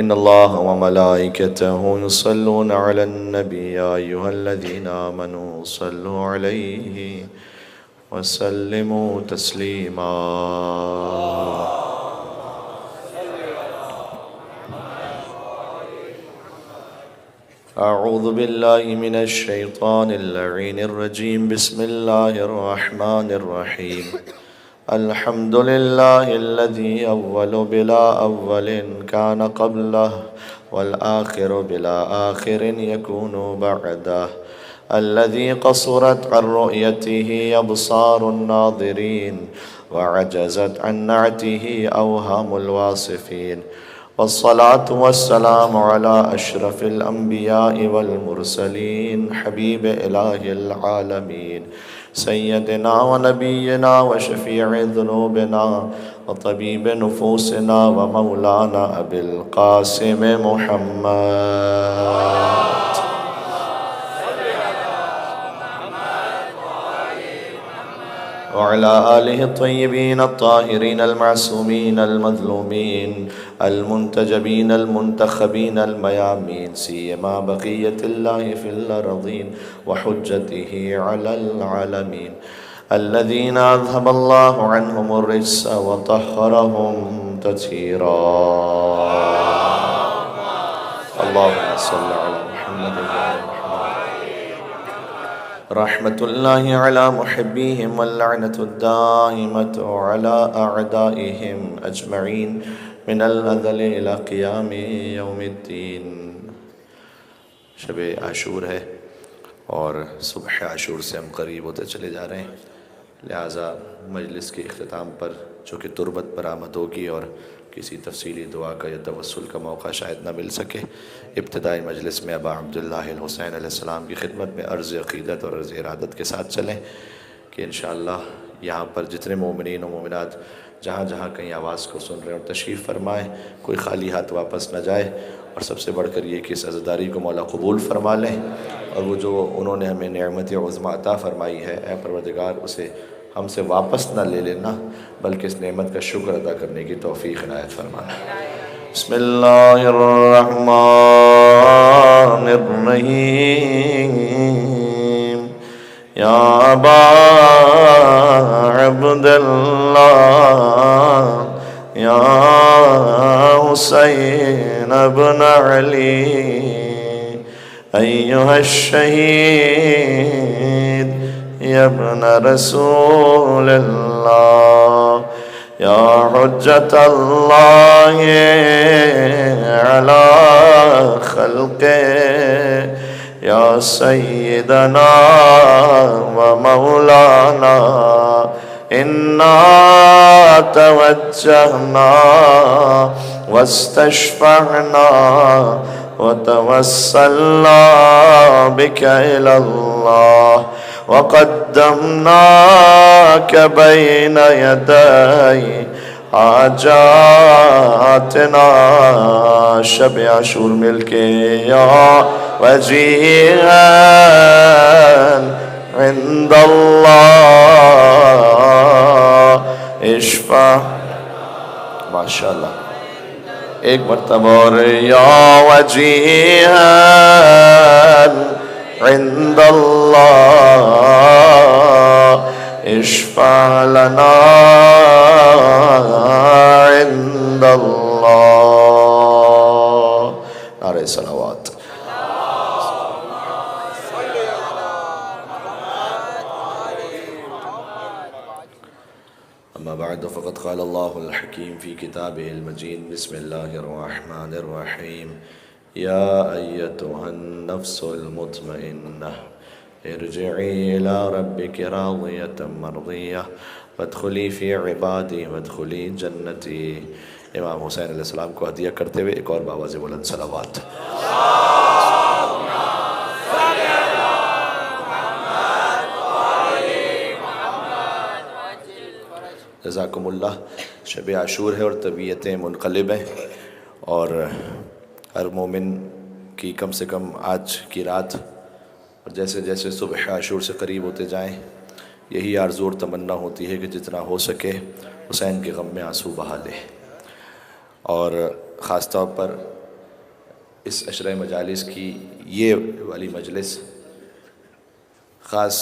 إن الله وملائكته يصلون على النبي يا أيها الذين آمنوا صلوا عليه وسلموا تسليما أعوذ بالله من الشيطان اللعين الرجيم بسم الله الرحمن الرحيم الحمد لله الذي أول بلا أول كان قبله والآخر بلا آخر يكون بعده الذي قصرت عن رؤيته أبصار الناظرين وعجزت عن نعته أوهام الواصفين والصلاة والسلام على أشرف الأنبياء والمرسلين حبيب إله العالمين سيدنا ونبينا وشفيع ذنوبنا وطبيب نفوسنا ومولانا أبي القاسم محمد وعلى آله الطيبين الطاهرين المعصومين المظلومين المنتجبين المنتخبين الميامين سيما بقية الله في الأرضين وحجته على العالمين الذين أذهب الله عنهم الرجس وطهرهم تطهيرا اللهم صل على محمد وعلى رحمة الله على محبيهم واللعنة الدائمة على أعدائهم أجمعين من الأذل إلى قيام يوم الدين شب عاشور ہے اور صبح عاشور سے ہم قریب ہوتے چلے جا رہے ہیں، لہٰذا مجلس کے اختتام پر جو کہ تربت پر آمد ہوگی اور کسی تفصیلی دعا کا یا توسل کا موقع شاید نہ مل سکے، ابتدائی مجلس میں ابا عبداللہ الحسین علیہ السلام کی خدمت میں عرض عقیدت اور عرض ارادت کے ساتھ چلیں کہ انشاءاللہ یہاں پر جتنے مومنین و مومنات جہاں جہاں کہیں آواز کو سن رہے ہیں اور تشریف فرمائیں، کوئی خالی ہاتھ واپس نہ جائے، اور سب سے بڑھ کر یہ کہ اس عزاداری کو مولا قبول فرما لیں، اور وہ جو انہوں نے ہمیں نعمت عظمیٰ عطا فرمائی ہے اے پروردگار اسے ہم سے واپس نہ لے لینا بلکہ اس نعمت کا شکر ادا کرنے کی توفیق عنایت فرمانا۔ بسم اللہ الرحمن الرحیم یا ابا عبداللہ یا حسین ابن علی ایہا الشہید یا ابن رسول اللہ یا حجت اللہ علی خلقہ یا سیدنا و مولانا انا توجہنا واستشفعنا وتوسلنا بك إلى الله وقدمناك بين يدي حاجاتنا شب عاشور مل کے یا وجیہا عند اللہ اشفع ماشاءاللہ ایک مرتبہ اور یا وجیہا عند اللہ اشفع لنا عند اللہ نعرہ صلوات اما بعد فقد قال اللہ الحکیم فی کتابہ المجید بسم اللہ الرحمن الرحیم یا ایتها النفس المطمئنہ ارجعی الى ربک راضیة مرضیہ وادخلی فی عبادی وادخلی جنتی۔ امام حسین علیہ السلام کو ہدیہ کرتے ہوئے ایک اور باواز بلند صلوات۔ جزاکم اللہ۔ شب عاشور ہے اور طبیعتیں منقلب ہیں، اور ہر مومن کی کم سے کم آج کی رات اور جیسے جیسے صبح عاشور سے قریب ہوتے جائیں یہی آرزو اور تمنا ہوتی ہے کہ جتنا ہو سکے حسین کے غم میں آنسو بہا لے، اور خاص طور پر اس عشرہ مجالس کی یہ والی مجلس خاص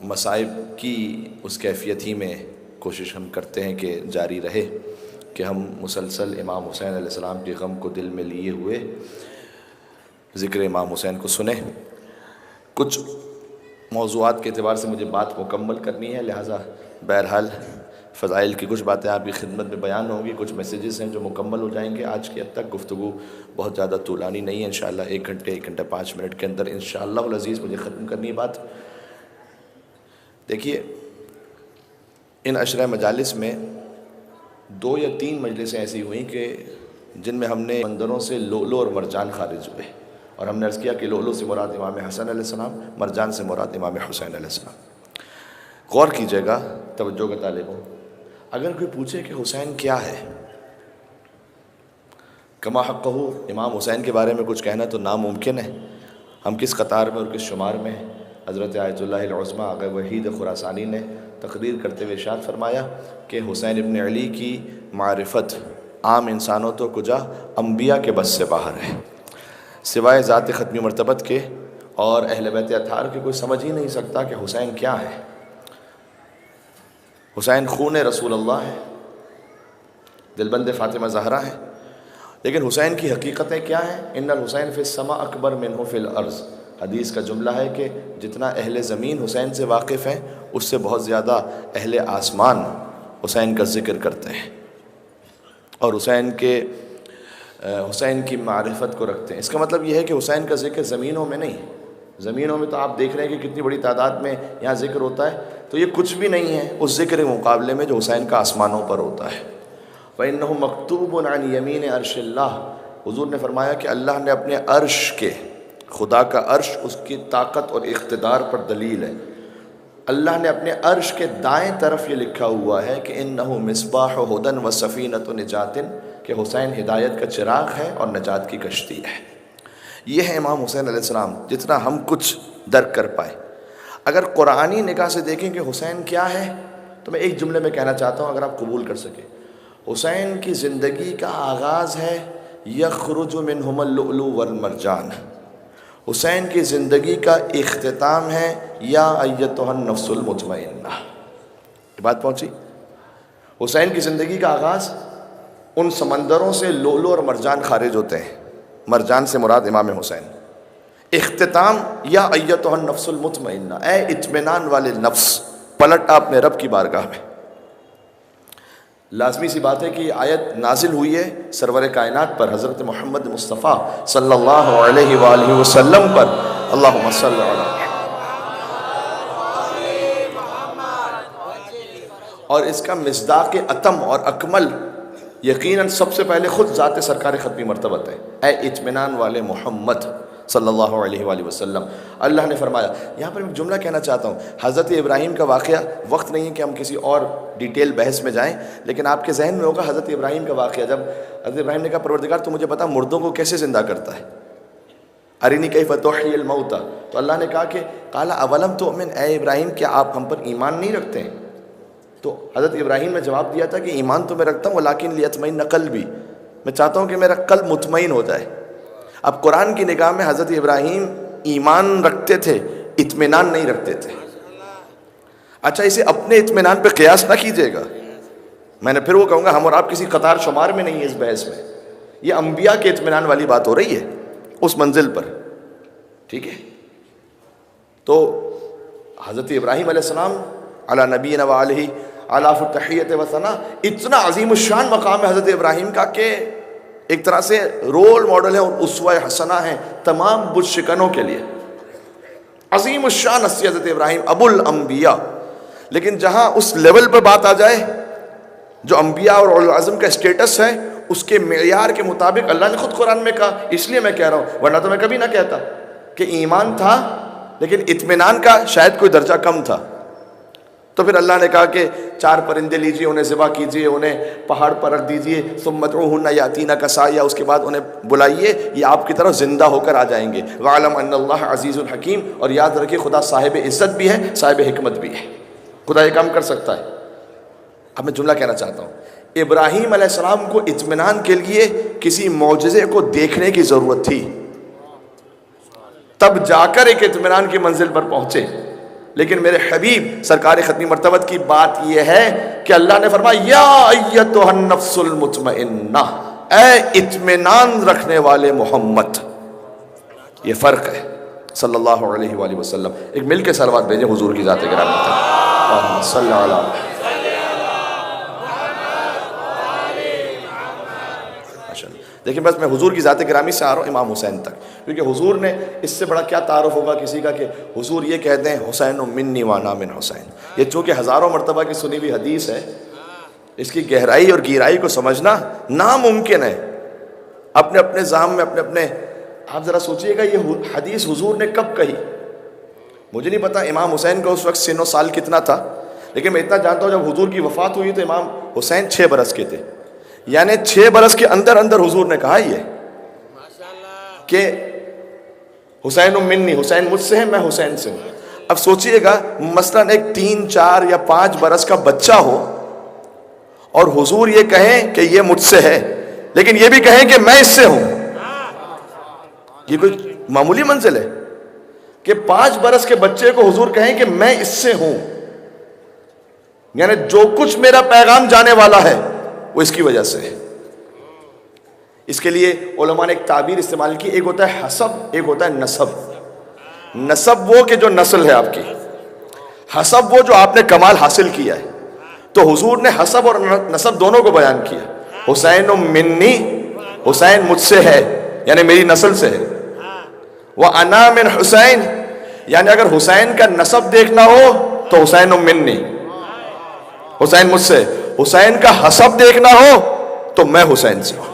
مصائب کی اس کیفیت ہی میں کوشش ہم کرتے ہیں کہ جاری رہے کہ ہم مسلسل امام حسین علیہ السلام کے غم کو دل میں لیے ہوئے ذکر امام حسین کو سنیں۔ کچھ موضوعات کے اعتبار سے مجھے بات مکمل کرنی ہے، لہٰذا بہرحال فضائل کی کچھ باتیں آپ کی خدمت میں بیان ہوں گی، کچھ میسیجز ہیں جو مکمل ہو جائیں گے۔ آج کی حد تک گفتگو بہت زیادہ طولانی نہیں ہے، انشاءاللہ 1 گھنٹے 5 منٹ کے اندر انشاءاللہ العزیز مجھے ختم کرنی ہے بات۔ دیکھیے، ان عشرہ مجالس میں 2 یا 3 مجلسیں ایسی ہوئیں کہ جن میں ہم نے مندروں سے لؤلؤ اور مرجان خارج ہوئے، اور ہم نے عرض کیا کہ لؤلؤ سے مراد امام حسن علیہ السلام، مرجان سے مراد امام حسین علیہ السلام۔ غور کیجیے گا، توجہ کا طالب ہوں، اگر کوئی پوچھے کہ حسین کیا ہے، کما حقہ، امام حسین کے بارے میں کچھ کہنا تو ناممکن ہے۔ ہم کس قطار میں اور کس شمار میں ہیں؟ حضرت آیت اللہ العظمیٰ آغا وحید خراسانی نے تقریر کرتے ہوئے ارشاد فرمایا کہ حسین ابن علی کی معرفت عام انسانوں تو کجا انبیاء کے بس سے باہر ہے، سوائے ذات ختمی مرتبت کے اور اہل بیت اطہار کے کوئی سمجھ ہی نہیں سکتا کہ حسین کیا ہے۔ حسین خون رسول اللہ ہے، دلبند فاطمہ زہرا ہے، لیکن حسین کی حقیقتیں کیا ہیں؟ ان الحسین فی السماء اکبر منہ فی الارض، حدیث کا جملہ ہے کہ جتنا اہل زمین حسین سے واقف ہیں اس سے بہت زیادہ اہل آسمان حسین کا ذکر کرتے ہیں اور حسین کی معرفت کو رکھتے ہیں۔ اس کا مطلب یہ ہے کہ حسین کا ذکر زمینوں میں نہیں، زمینوں میں تو آپ دیکھ رہے ہیں کہ کتنی بڑی تعداد میں یہاں ذکر ہوتا ہے، تو یہ کچھ بھی نہیں ہے اس ذکر کے مقابلے میں جو حسین کا آسمانوں پر ہوتا ہے۔ وَإِنَّهُ مَكْتُوبٌ عَنْ يَمِينِ عَرْشِ اللَّهِ، حضور نے فرمایا کہ اللہ نے اپنے عرش کے، خدا کا عرش اس کی طاقت اور اقتدار پر دلیل ہے، اللہ نے اپنے عرش کے دائیں طرف یہ لکھا ہوا ہے کہ اِنَّهُ مِصْبَاحُ هُدًى وَسَفِينَةُ نِجَاةٍ، کہ حسین ہدایت کا چراغ ہے اور نجات کی کشتی ہے۔ یہ ہے امام حسین علیہ السلام، جتنا ہم کچھ درک کر پائے۔ اگر قرآنی نگاہ سے دیکھیں کہ حسین کیا ہے تو میں ایک جملے میں کہنا چاہتا ہوں، اگر آپ قبول کر سکیں، حسین کی زندگی کا آغاز ہے یخرج منہم اللؤلؤ والمرجان، حسین کی زندگی کا اختتام ہے یا ایتھا النفس المطمئنہ۔ یہ بات پہنچی؟ حسین کی زندگی کا آغاز ان سمندروں سے لؤلؤ اور مرجان خارج ہوتے ہیں، مرجان سے مراد امام حسین، اختتام یا ایتھا النفس المطمئنہ، اے اطمینان والے نفس، پلٹ اپنے رب کی بارگاہ میں۔ لازمی سی بات ہے کہ یہ آیت نازل ہوئی ہے سرور کائنات پر، حضرت محمد مصطفیٰ صلی اللہ علیہ وآلہ وسلم پر، اللہم صلی علی محمد۔ اور اس کا مصداق اتم اور اکمل یقیناً سب سے پہلے خود ذات سرکار ختمی مرتبت ہے، اے اطمینان والے محمد صلی اللہ علیہ وآلہ وسلم۔ اللہ نے فرمایا، یہاں پر میں جملہ کہنا چاہتا ہوں، حضرت ابراہیم کا واقعہ، وقت نہیں ہے کہ ہم کسی اور ڈیٹیل بحث میں جائیں، لیکن آپ کے ذہن میں ہوگا حضرت ابراہیم کا واقعہ، جب حضرت ابراہیم نے کہا پروردگار تو مجھے بتا مردوں کو کیسے زندہ کرتا ہے، ارینی کیف تحیی الموتى، تو اللہ نے کہا کہ قال اولم تؤمن، اے ابراہیم کیا آپ ہم پر ایمان نہیں رکھتے ہیں؟ تو حضرت ابراہیم نے جواب دیا تھا کہ ایمان تو میں رکھتا ہوں ولیکن لیطمئن قلبی، میں چاہتا ہوں کہ میرا قلب مطمئن ہو جائے۔ اب قرآن کی نگاہ میں حضرت ابراہیم ایمان رکھتے تھے، اطمینان نہیں رکھتے تھے۔ اچھا، اسے اپنے اطمینان پہ قیاس نہ کیجیے گا، میں نے پھر وہ کہوں گا ہم اور آپ کسی قطار شمار میں نہیں ہے اس بحث میں، یہ انبیاء کے اطمینان والی بات ہو رہی ہے اس منزل پر، ٹھیک ہے؟ تو حضرت ابراہیم علیہ السلام علی نبینا وعلیہ علیہ التحیۃ والثناء، اتنا عظیم الشان مقام ہے حضرت ابراہیم کا کہ ایک طرح سے رول ماڈل ہے اور اسوہ حسنہ ہیں تمام بت شکنوں کے لیے، عظیم الشان ہستی حضرت ابراہیم ابو الانبیاء۔ لیکن جہاں اس لیول پر بات آ جائے جو انبیاء اور اولو العزم کا اسٹیٹس ہے، اس کے معیار کے مطابق اللہ نے خود قرآن میں کہا، اس لیے میں کہہ رہا ہوں، ورنہ تو میں کبھی نہ کہتا کہ ایمان تھا لیکن اطمینان کا شاید کوئی درجہ کم تھا۔ تو پھر اللہ نے کہا کہ 4 پرندے لیجئے، انہیں ذبح کیجئے، انہیں پہاڑ پر رکھ دیجئے، ثم ادعوہن یاتینک سعیا، اس کے بعد انہیں بلائیے، یہ آپ کی طرف زندہ ہو کر آ جائیں گے۔ وَاعْلَمْ أَنَّ اللَّهَ عَزِيزٌ حَكِيمٌ، اور یاد رکھیے خدا صاحب عزت بھی ہے، صاحب حکمت بھی ہے، خدا یہ کام کر سکتا ہے۔ اب میں جملہ کہنا چاہتا ہوں، ابراہیم علیہ السلام کو اطمینان کے لیے کسی معجزے کو دیکھنے کی ضرورت تھی، تب جا کر ایک اطمینان کی منزل پر پہنچے. لیکن میرے حبیب سرکار ختمی مرتبت کی بات یہ ہے کہ اللہ نے فرمایا یا ایتھا النفس المطمئنہ، اے اطمینان رکھنے والے محمد. یہ فرق ہے صلی اللہ علیہ وآلہ وسلم. ایک مل کے صلوات بھیجیں حضور کی ذات گرامی پر. اللہم صلی علی دیکھیں. بس میں حضور کی ذات گرامی سے آ رہا ہوں امام حسین تک، کیونکہ حضور نے اس سے بڑا کیا تعارف ہوگا کسی کا کہ حضور یہ کہتے ہیں حسین منی وانا من حسین. یہ چونکہ ہزاروں مرتبہ کی سنی ہوئی حدیث ہے، اس کی گہرائی اور گہرائی کو سمجھنا ناممکن ہے. اپنے اپنے ذہن میں اپنے آپ ذرا سوچئے گا یہ حدیث حضور نے کب کہی. مجھے نہیں پتا امام حسین کا اس وقت سن و سال کتنا تھا، لیکن میں اتنا جانتا ہوں جب حضور کی وفات ہوئی تو امام حسین 6 برس کے تھے. یعنی 6 برس کے اندر حضور نے کہا یہ کہ حسین منی، حسین مجھ سے ہے، میں حسین سے ہوں. اب سوچئے گا مثلاً ایک 3 4 یا 5 برس کا بچہ ہو اور حضور یہ کہیں کہ یہ مجھ سے ہے، لیکن یہ بھی کہیں کہ میں اس سے ہوں. یہ کوئی معمولی منزل ہے کہ 5 برس کے بچے کو حضور کہیں کہ میں اس سے ہوں. یعنی جو کچھ میرا پیغام جانے والا ہے وہ اس کی وجہ سے ہے. اس کے لیے علماء نے ایک تعبیر استعمال کی، ایک ہوتا ہے حسب، ایک ہوتا ہے نسب. نسب وہ کہ جو نسل ہے آپ کی، حسب وہ جو آپ نے کمال حاصل کیا ہے. تو حضور نے حسب اور نسب دونوں کو بیان کیا. حسین منی، حسین مجھ سے ہے یعنی میری نسل سے ہے. وَأَنَا مِنْ حسین، یعنی اگر حسین کا نسب دیکھنا ہو تو حسین منی، حسین مجھ سے. حسین کا حسب دیکھنا ہو تو میں حسین سے ہوں.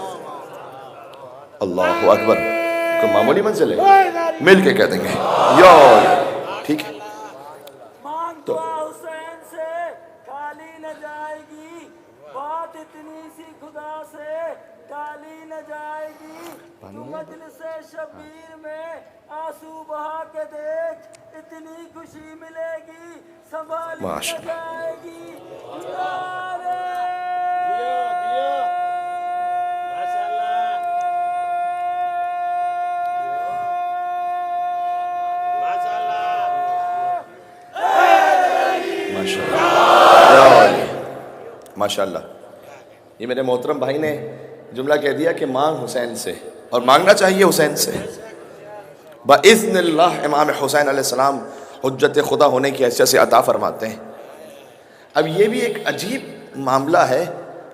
اللہ اکبر. کوئی معمولی منزل ہے؟ مل کے کہہ دیں گے یا ٹھیک ہے. تو حسین سے ٹالی نہ جائے گی بات، اتنی سی خدا سے ٹالی نہ جائے گی. تو مجلس شبیر میں آنسو بہا کے دیکھ، اتنی خوشی ملے گی سنبھالی نہ جائے گی. ماشاءاللہ. یہ میرے محترم بھائی نے جملہ کہہ دیا کہ مانگ حسین سے، اور مانگنا چاہیے حسین سے. بإذن اللہ امام حسین علیہ السلام حجت خدا ہونے کی حیثیت سے عطا فرماتے ہیں. اب یہ بھی ایک عجیب معاملہ ہے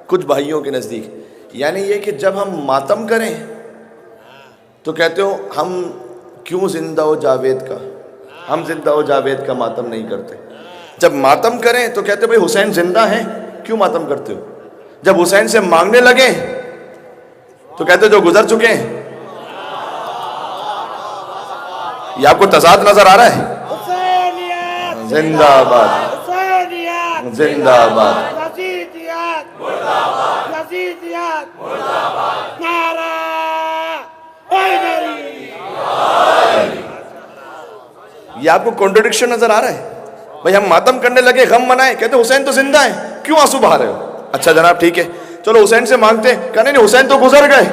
کچھ بھائیوں کے نزدیک، یعنی یہ کہ جب ہم ماتم کریں تو کہتے ہو ہم کیوں زندہ و جاوید کا، ہم زندہ و جاوید کا ماتم نہیں کرتے. جب ماتم کریں تو کہتے بھائی حسین زندہ ہیں کیوں ماتم کرتے ہو. جب حسین سے مانگنے لگیں تو کہتے جو گزر چکے ہیں. یہ آپ کو تضاد نظر آ رہا ہے؟ زندہ آباد، زندہ آباد. یہ آپ کو کنٹرڈکشن نظر آ رہا ہے؟ بھائی ہم ماتم کرنے لگے، غم منائے، کہتے حسین تو زندہ ہیں کیوں آنسو بہا رہے ہو. اچھا جناب ٹھیک ہے چلو حسین سے مانگتے ہیں. کہنے نہیں حسین تو گزر گئے.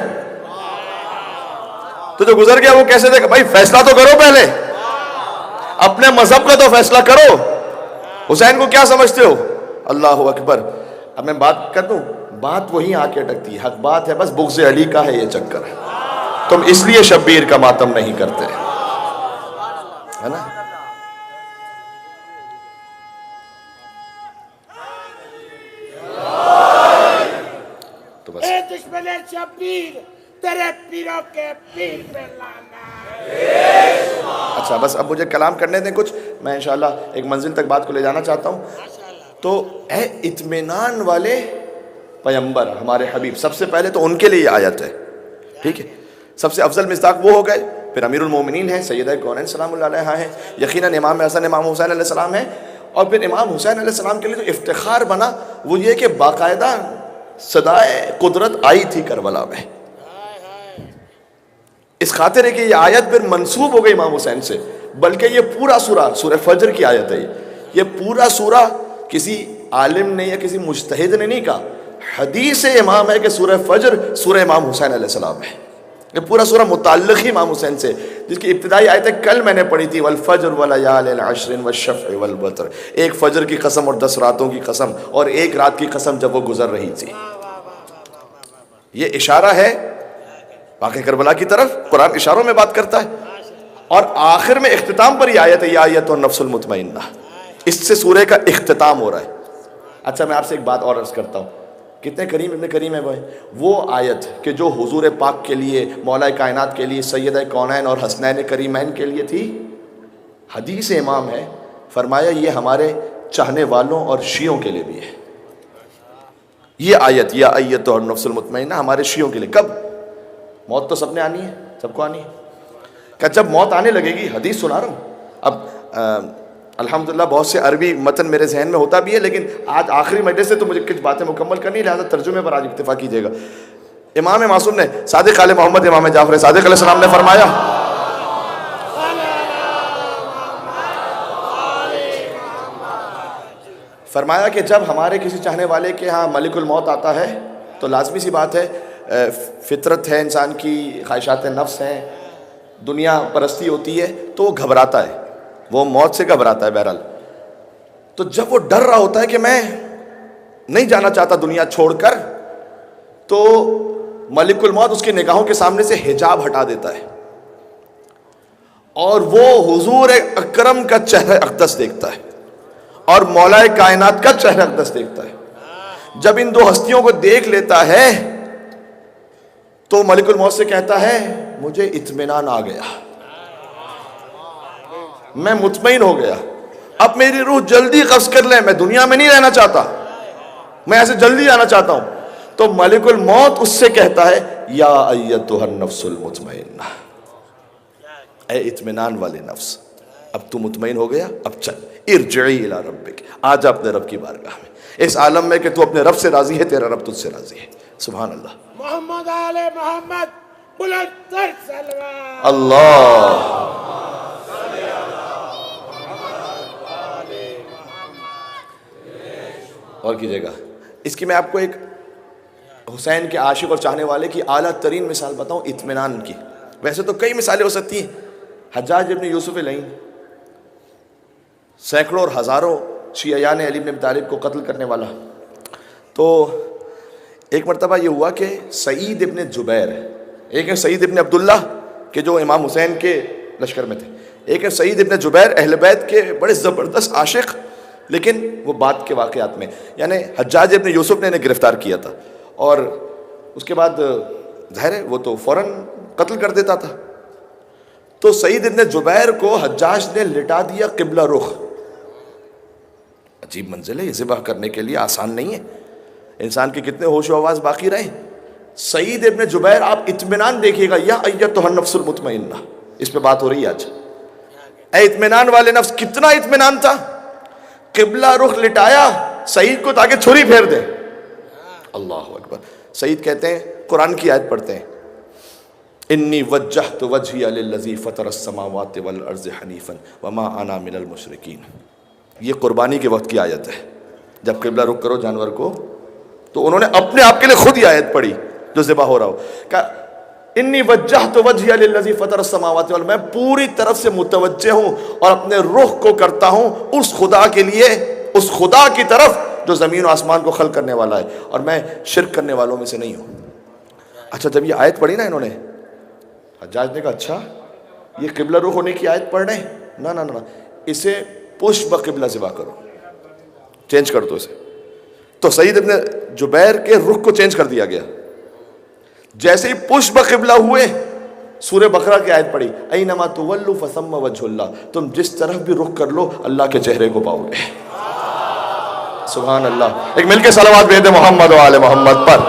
تو جو گزر گیا وہ کیسے دیکھا؟ بھائی فیصلہ تو کرو، پہلے اپنے مذہب کا تو فیصلہ کرو. حسین کو کیا سمجھتے ہو؟ اللہ اکبر. اب میں بات کر دوں، بات وہی آ کے اٹکتی ہے. حق بات ہے، بس بغض علی کا ہے یہ چکر. تم اس لیے شبیر کا ماتم نہیں کرتے، ہے نا؟ تو بس دشمن شبیر تیرے پیروں کے پیر پہ لانا. اچھا بس اب مجھے کلام کرنے دیں کچھ، میں انشاءاللہ ایک منزل تک بات کو لے جانا چاہتا ہوں. تو اے اطمینان والے پیغمبر ہمارے حبیب، سب سے پہلے تو ان کے لیے آیت ہے. ٹھیک ہے، سب سے افضل مصداق وہ ہو گئے، پھر امیر المومنین ہیں، سیدہ کونین سلام اللہ علیہ ہیں، یقیناً امام حسن امام حسین علیہ السلام ہیں. اور پھر امام حسین علیہ السلام کے لیے جو افتخار بنا وہ یہ کہ باقاعدہ صدائے قدرت آئی تھی کربلا میں. اس خاطر ہے کہ یہ آیت پھر منسوب ہو گئی امام حسین سے، بلکہ یہ پورا سورہ سورہ فجر کی آیت ہے. یہ پورا سورہ کسی عالم نے یا کسی مجتہد نے نہیں کہا، حدیث امام ہے کہ سورہ فجر سورہ امام حسین علیہ السلام ہے. یہ پورا سورہ متعلق ہی امام حسین سے، جس کی ابتدائی آیتیں کل میں نے پڑھی تھی، والفجر ولیال عشر والشفع والوتر. ایک فجر کی قسم اور 10 راتوں کی قسم، اور ایک رات کی قسم جب وہ گزر رہی تھی. یہ اشارہ ہے واقع کربلا کی طرف. قرآن اشاروں میں بات کرتا ہے. اور آخر میں اختتام پر یہ آیت ہے، یا ایتھا النفس المطمئنہ. اس سے سورہ کا اختتام ہو رہا ہے. اچھا میں آپ سے ایک بات اور عرض کرتا ہوں، کتنے کریم ابن کریم ہے بھائی. وہ آیت کہ جو حضور پاک کے لیے، مولا کائنات کے لیے، سیدہ کونین اور حسنین کریمین کے لیے تھی، حدیث امام ہے، فرمایا یہ ہمارے چاہنے والوں اور شیعوں کے لیے بھی ہے. یہ آیت یا ایتھا النفس المطمئنہ ہمارے شیعوں کے لیے. کب؟ موت تو سب نے آنی ہے، سب کو آنی ہے. کہ جب موت آنے لگے گی، حدیث سنا رہا ہوں. اب الحمدللہ بہت سے عربی متن میرے ذہن میں ہوتا بھی ہے، لیکن آج آخری مجلس سے تو مجھے کچھ باتیں مکمل کرنی ہے، لہذا ترجمے پر آج اکتفا کیجیے گا. امام معصوم نے، صادق آل محمد امام جعفر صادق علیہ السلام نے فرمایا کہ جب ہمارے کسی چاہنے والے کے ہاں ملک الموت آتا ہے تو لازمی سی بات ہے، فطرت ہے انسان کی، خواہشات نفس ہیں، دنیا پرستی ہوتی ہے، تو وہ گھبراتا ہے، وہ موت سے گھبراتا ہے. بہرحال تو جب وہ ڈر رہا ہوتا ہے کہ میں نہیں جانا چاہتا دنیا چھوڑ کر، تو ملک الموت اس کی نگاہوں کے سامنے سے حجاب ہٹا دیتا ہے اور وہ حضور اکرم کا چہرہ اقدس دیکھتا ہے اور مولا کائنات کا چہرہ اقدس دیکھتا ہے. جب ان دو ہستیوں کو دیکھ لیتا ہے تو ملک الموت سے کہتا ہے مجھے اطمینان آ گیا، میں مطمئن ہو گیا، اب میری روح جلدی قبض کر لیں، میں دنیا میں نہیں رہنا چاہتا، میں ایسے جلدی آنا چاہتا ہوں. تو ملک الموت اس سے کہتا ہے یا ایتھا النفس المطمئنہ، اے اطمینان والے نفس، اب تو مطمئن ہو گیا، اب چل ارجعی الی ربک، آ جا اپنے رب کی بارگاہ میں. اس عالم میں کہ تو اپنے رب سے راضی ہے، تیرا رب تجھ سے راضی ہے. سبحان اللہ. محمد آل محمد بلند تر سلوات. اللہ اور کیجیے گا. اس کی میں آپ کو ایک حسین کے عاشق اور چاہنے والے کی اعلیٰ ترین مثال بتاؤں اطمینان کی. ویسے تو کئی مثالیں ہو سکتی ہیں. حجاج ابن یوسف العین سینکڑوں اور ہزاروں شیعیان علی بن ابی طالب کو قتل کرنے والا. تو ایک مرتبہ یہ ہوا کہ سعید ابن جبیر، ایک ہے سعید ابن عبداللہ کہ جو امام حسین کے لشکر میں تھے، ایک ہے سعید ابن جبیر اہل بیت کے بڑے زبردست عاشق، لیکن وہ بعد کے واقعات میں، یعنی حجاج ابن یوسف نے انہیں گرفتار کیا تھا اور اس کے بعد ظاہر ہے وہ تو فوراً قتل کر دیتا تھا. تو سعید ابن جبیر کو حجاج نے لٹا دیا قبلہ رخ. عجیب منزل ہے، یہ ذبح کرنے کے لیے آسان نہیں ہے. انسان کے کتنے ہوش و آواز باقی رہے. سعید ابن جبیر، آپ اطمینان دیکھیے گا، یا ایتھا النفس المطمئنہ، اس پہ بات ہو رہی ہے آج. اے اطمینان والے نفس، کتنا اطمینان تھا، قبلہ رخ لٹایا سعید کو تاکہ چھری پھیر دے. اللہ اکبر. سعید کہتے ہیں، قرآن کی آیت پڑھتے ہیں، انی وجہت وجہی للذی فطر السماوات والارض حنیفا وما انا من المشرکین. یہ قربانی کے وقت کی آیت ہے. جب قبلہ رخ کرو جانور کو، تو انہوں نے اپنے آپ کے لیے خود ہی آیت پڑھی جو ذبح ہو رہا ہو، کہ انی وجہت وجہی للذی فطر السماوات والارض، میں پوری طرف سے متوجہ ہوں اور اپنے رخ کو کرتا ہوں اس خدا کے لیے، اس خدا کی طرف جو زمین و آسمان کو خلق کرنے والا ہے، اور میں شرک کرنے والوں میں سے نہیں ہوں. اچھا جب یہ آیت پڑھی نا انہوں نے، حجاج نے کہا اچھا یہ قبلہ رخ ہونے کی آیت پڑھ رہے ہیں، نہ نہ نہ، اسے پشت بقبلہ ذبح کرو، چینج کر دو اسے. تو سعید ابن جبیر کے رخ کو چینج کر دیا گیا. جیسے ہی پشت بقبلہ ہوئے، سورہ بقرہ کی آیت پڑھی، اینما تولوا فثم وجہ اللہ، تم جس طرف بھی رخ کر لو اللہ کے چہرے کو پاؤ گے. سبحان اللہ. ایک مل کے صلوات بھیج دے محمد و آل محمد پر.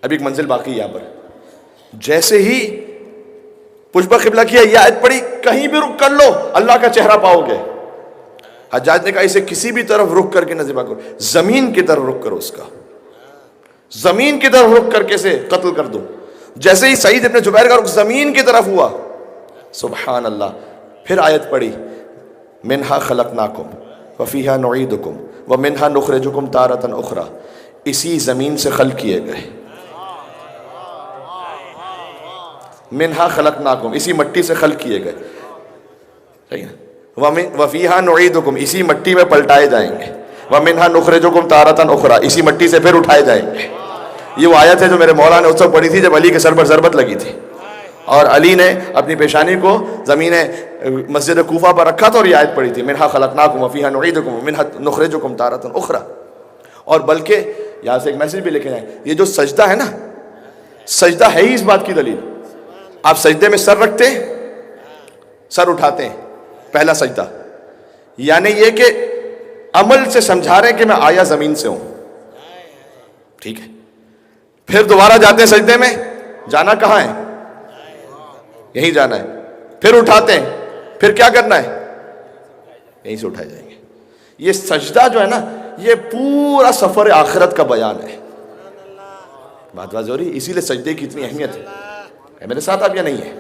ابھی ایک منزل باقی ہے یہاں پر. جیسے ہی پشت بقبلہ کیا، یہ آیت پڑھی، کہیں بھی رخ کر لو اللہ کا چہرہ پاؤ گے. حجاج نے کہا اسے کسی بھی طرف رخ کر کے نہ ذبح کرو، زمین کی طرف رخ کرو، اس کا زمین کی طرف رخ کر کے اسے قتل کر دو. جیسے ہی سعید ابن جبیر کا رخ زمین کی طرف ہوا، سبحان اللہ، پھر آیت پڑھی منہا خلقناکم وفیہا نعیدکم ومنہا نخرجکم تارۃ اخری، اسی زمین سے خلق کیے گئے، منہا خلقناکم، اسی مٹی سے خلق کیے گئے، صحیح نا، وفیہا نعیدکم، اسی مٹی میں پلٹائے جائیں گے، ومنہا نخرجکم تارۃ اخری، اسی مٹی سے پھر اٹھائے جائیں گے۔ یہ وہ آیت ہے جو میرے مولا نے اس وقت پڑھی تھی جب علی کے سر پر ضربت لگی تھی، اور علی نے اپنی پیشانی کو زمین مسجد کوفہ پر رکھا تھا اور یہ آیت پڑھی تھی منہا خلقناکم وفیہا نعیدکم ومنہا نخرجکم تارۃ اخری۔ اور بلکہ یہاں سے ایک میسج بھی لکھے جائیں، یہ جو سجدہ ہے نا، سجدہ ہے ہی اس بات کی دلیل۔ آپ سجدے میں سر رکھتے ہیں، سر اٹھاتے ہیں، پہلا سجدہ، یعنی یہ کہ عمل سے سمجھا رہے ہیں کہ میں آیا زمین سے ہوں، ٹھیک ہے۔ پھر دوبارہ جاتے ہیں سجدے میں، جانا کہاں ہے؟ یہیں جانا ہے۔ پھر اٹھاتے ہیں، پھر کیا کرنا ہے؟ یہیں سے اٹھائے جائیں گے۔ یہ سجدہ جو ہے نا، یہ پورا سفر آخرت کا بیان ہے۔ بات واضح ہو رہی، اسی لیے سجدے کی اتنی اہمیت ہے۔ میرے ساتھ آپ یا نہیں ہے؟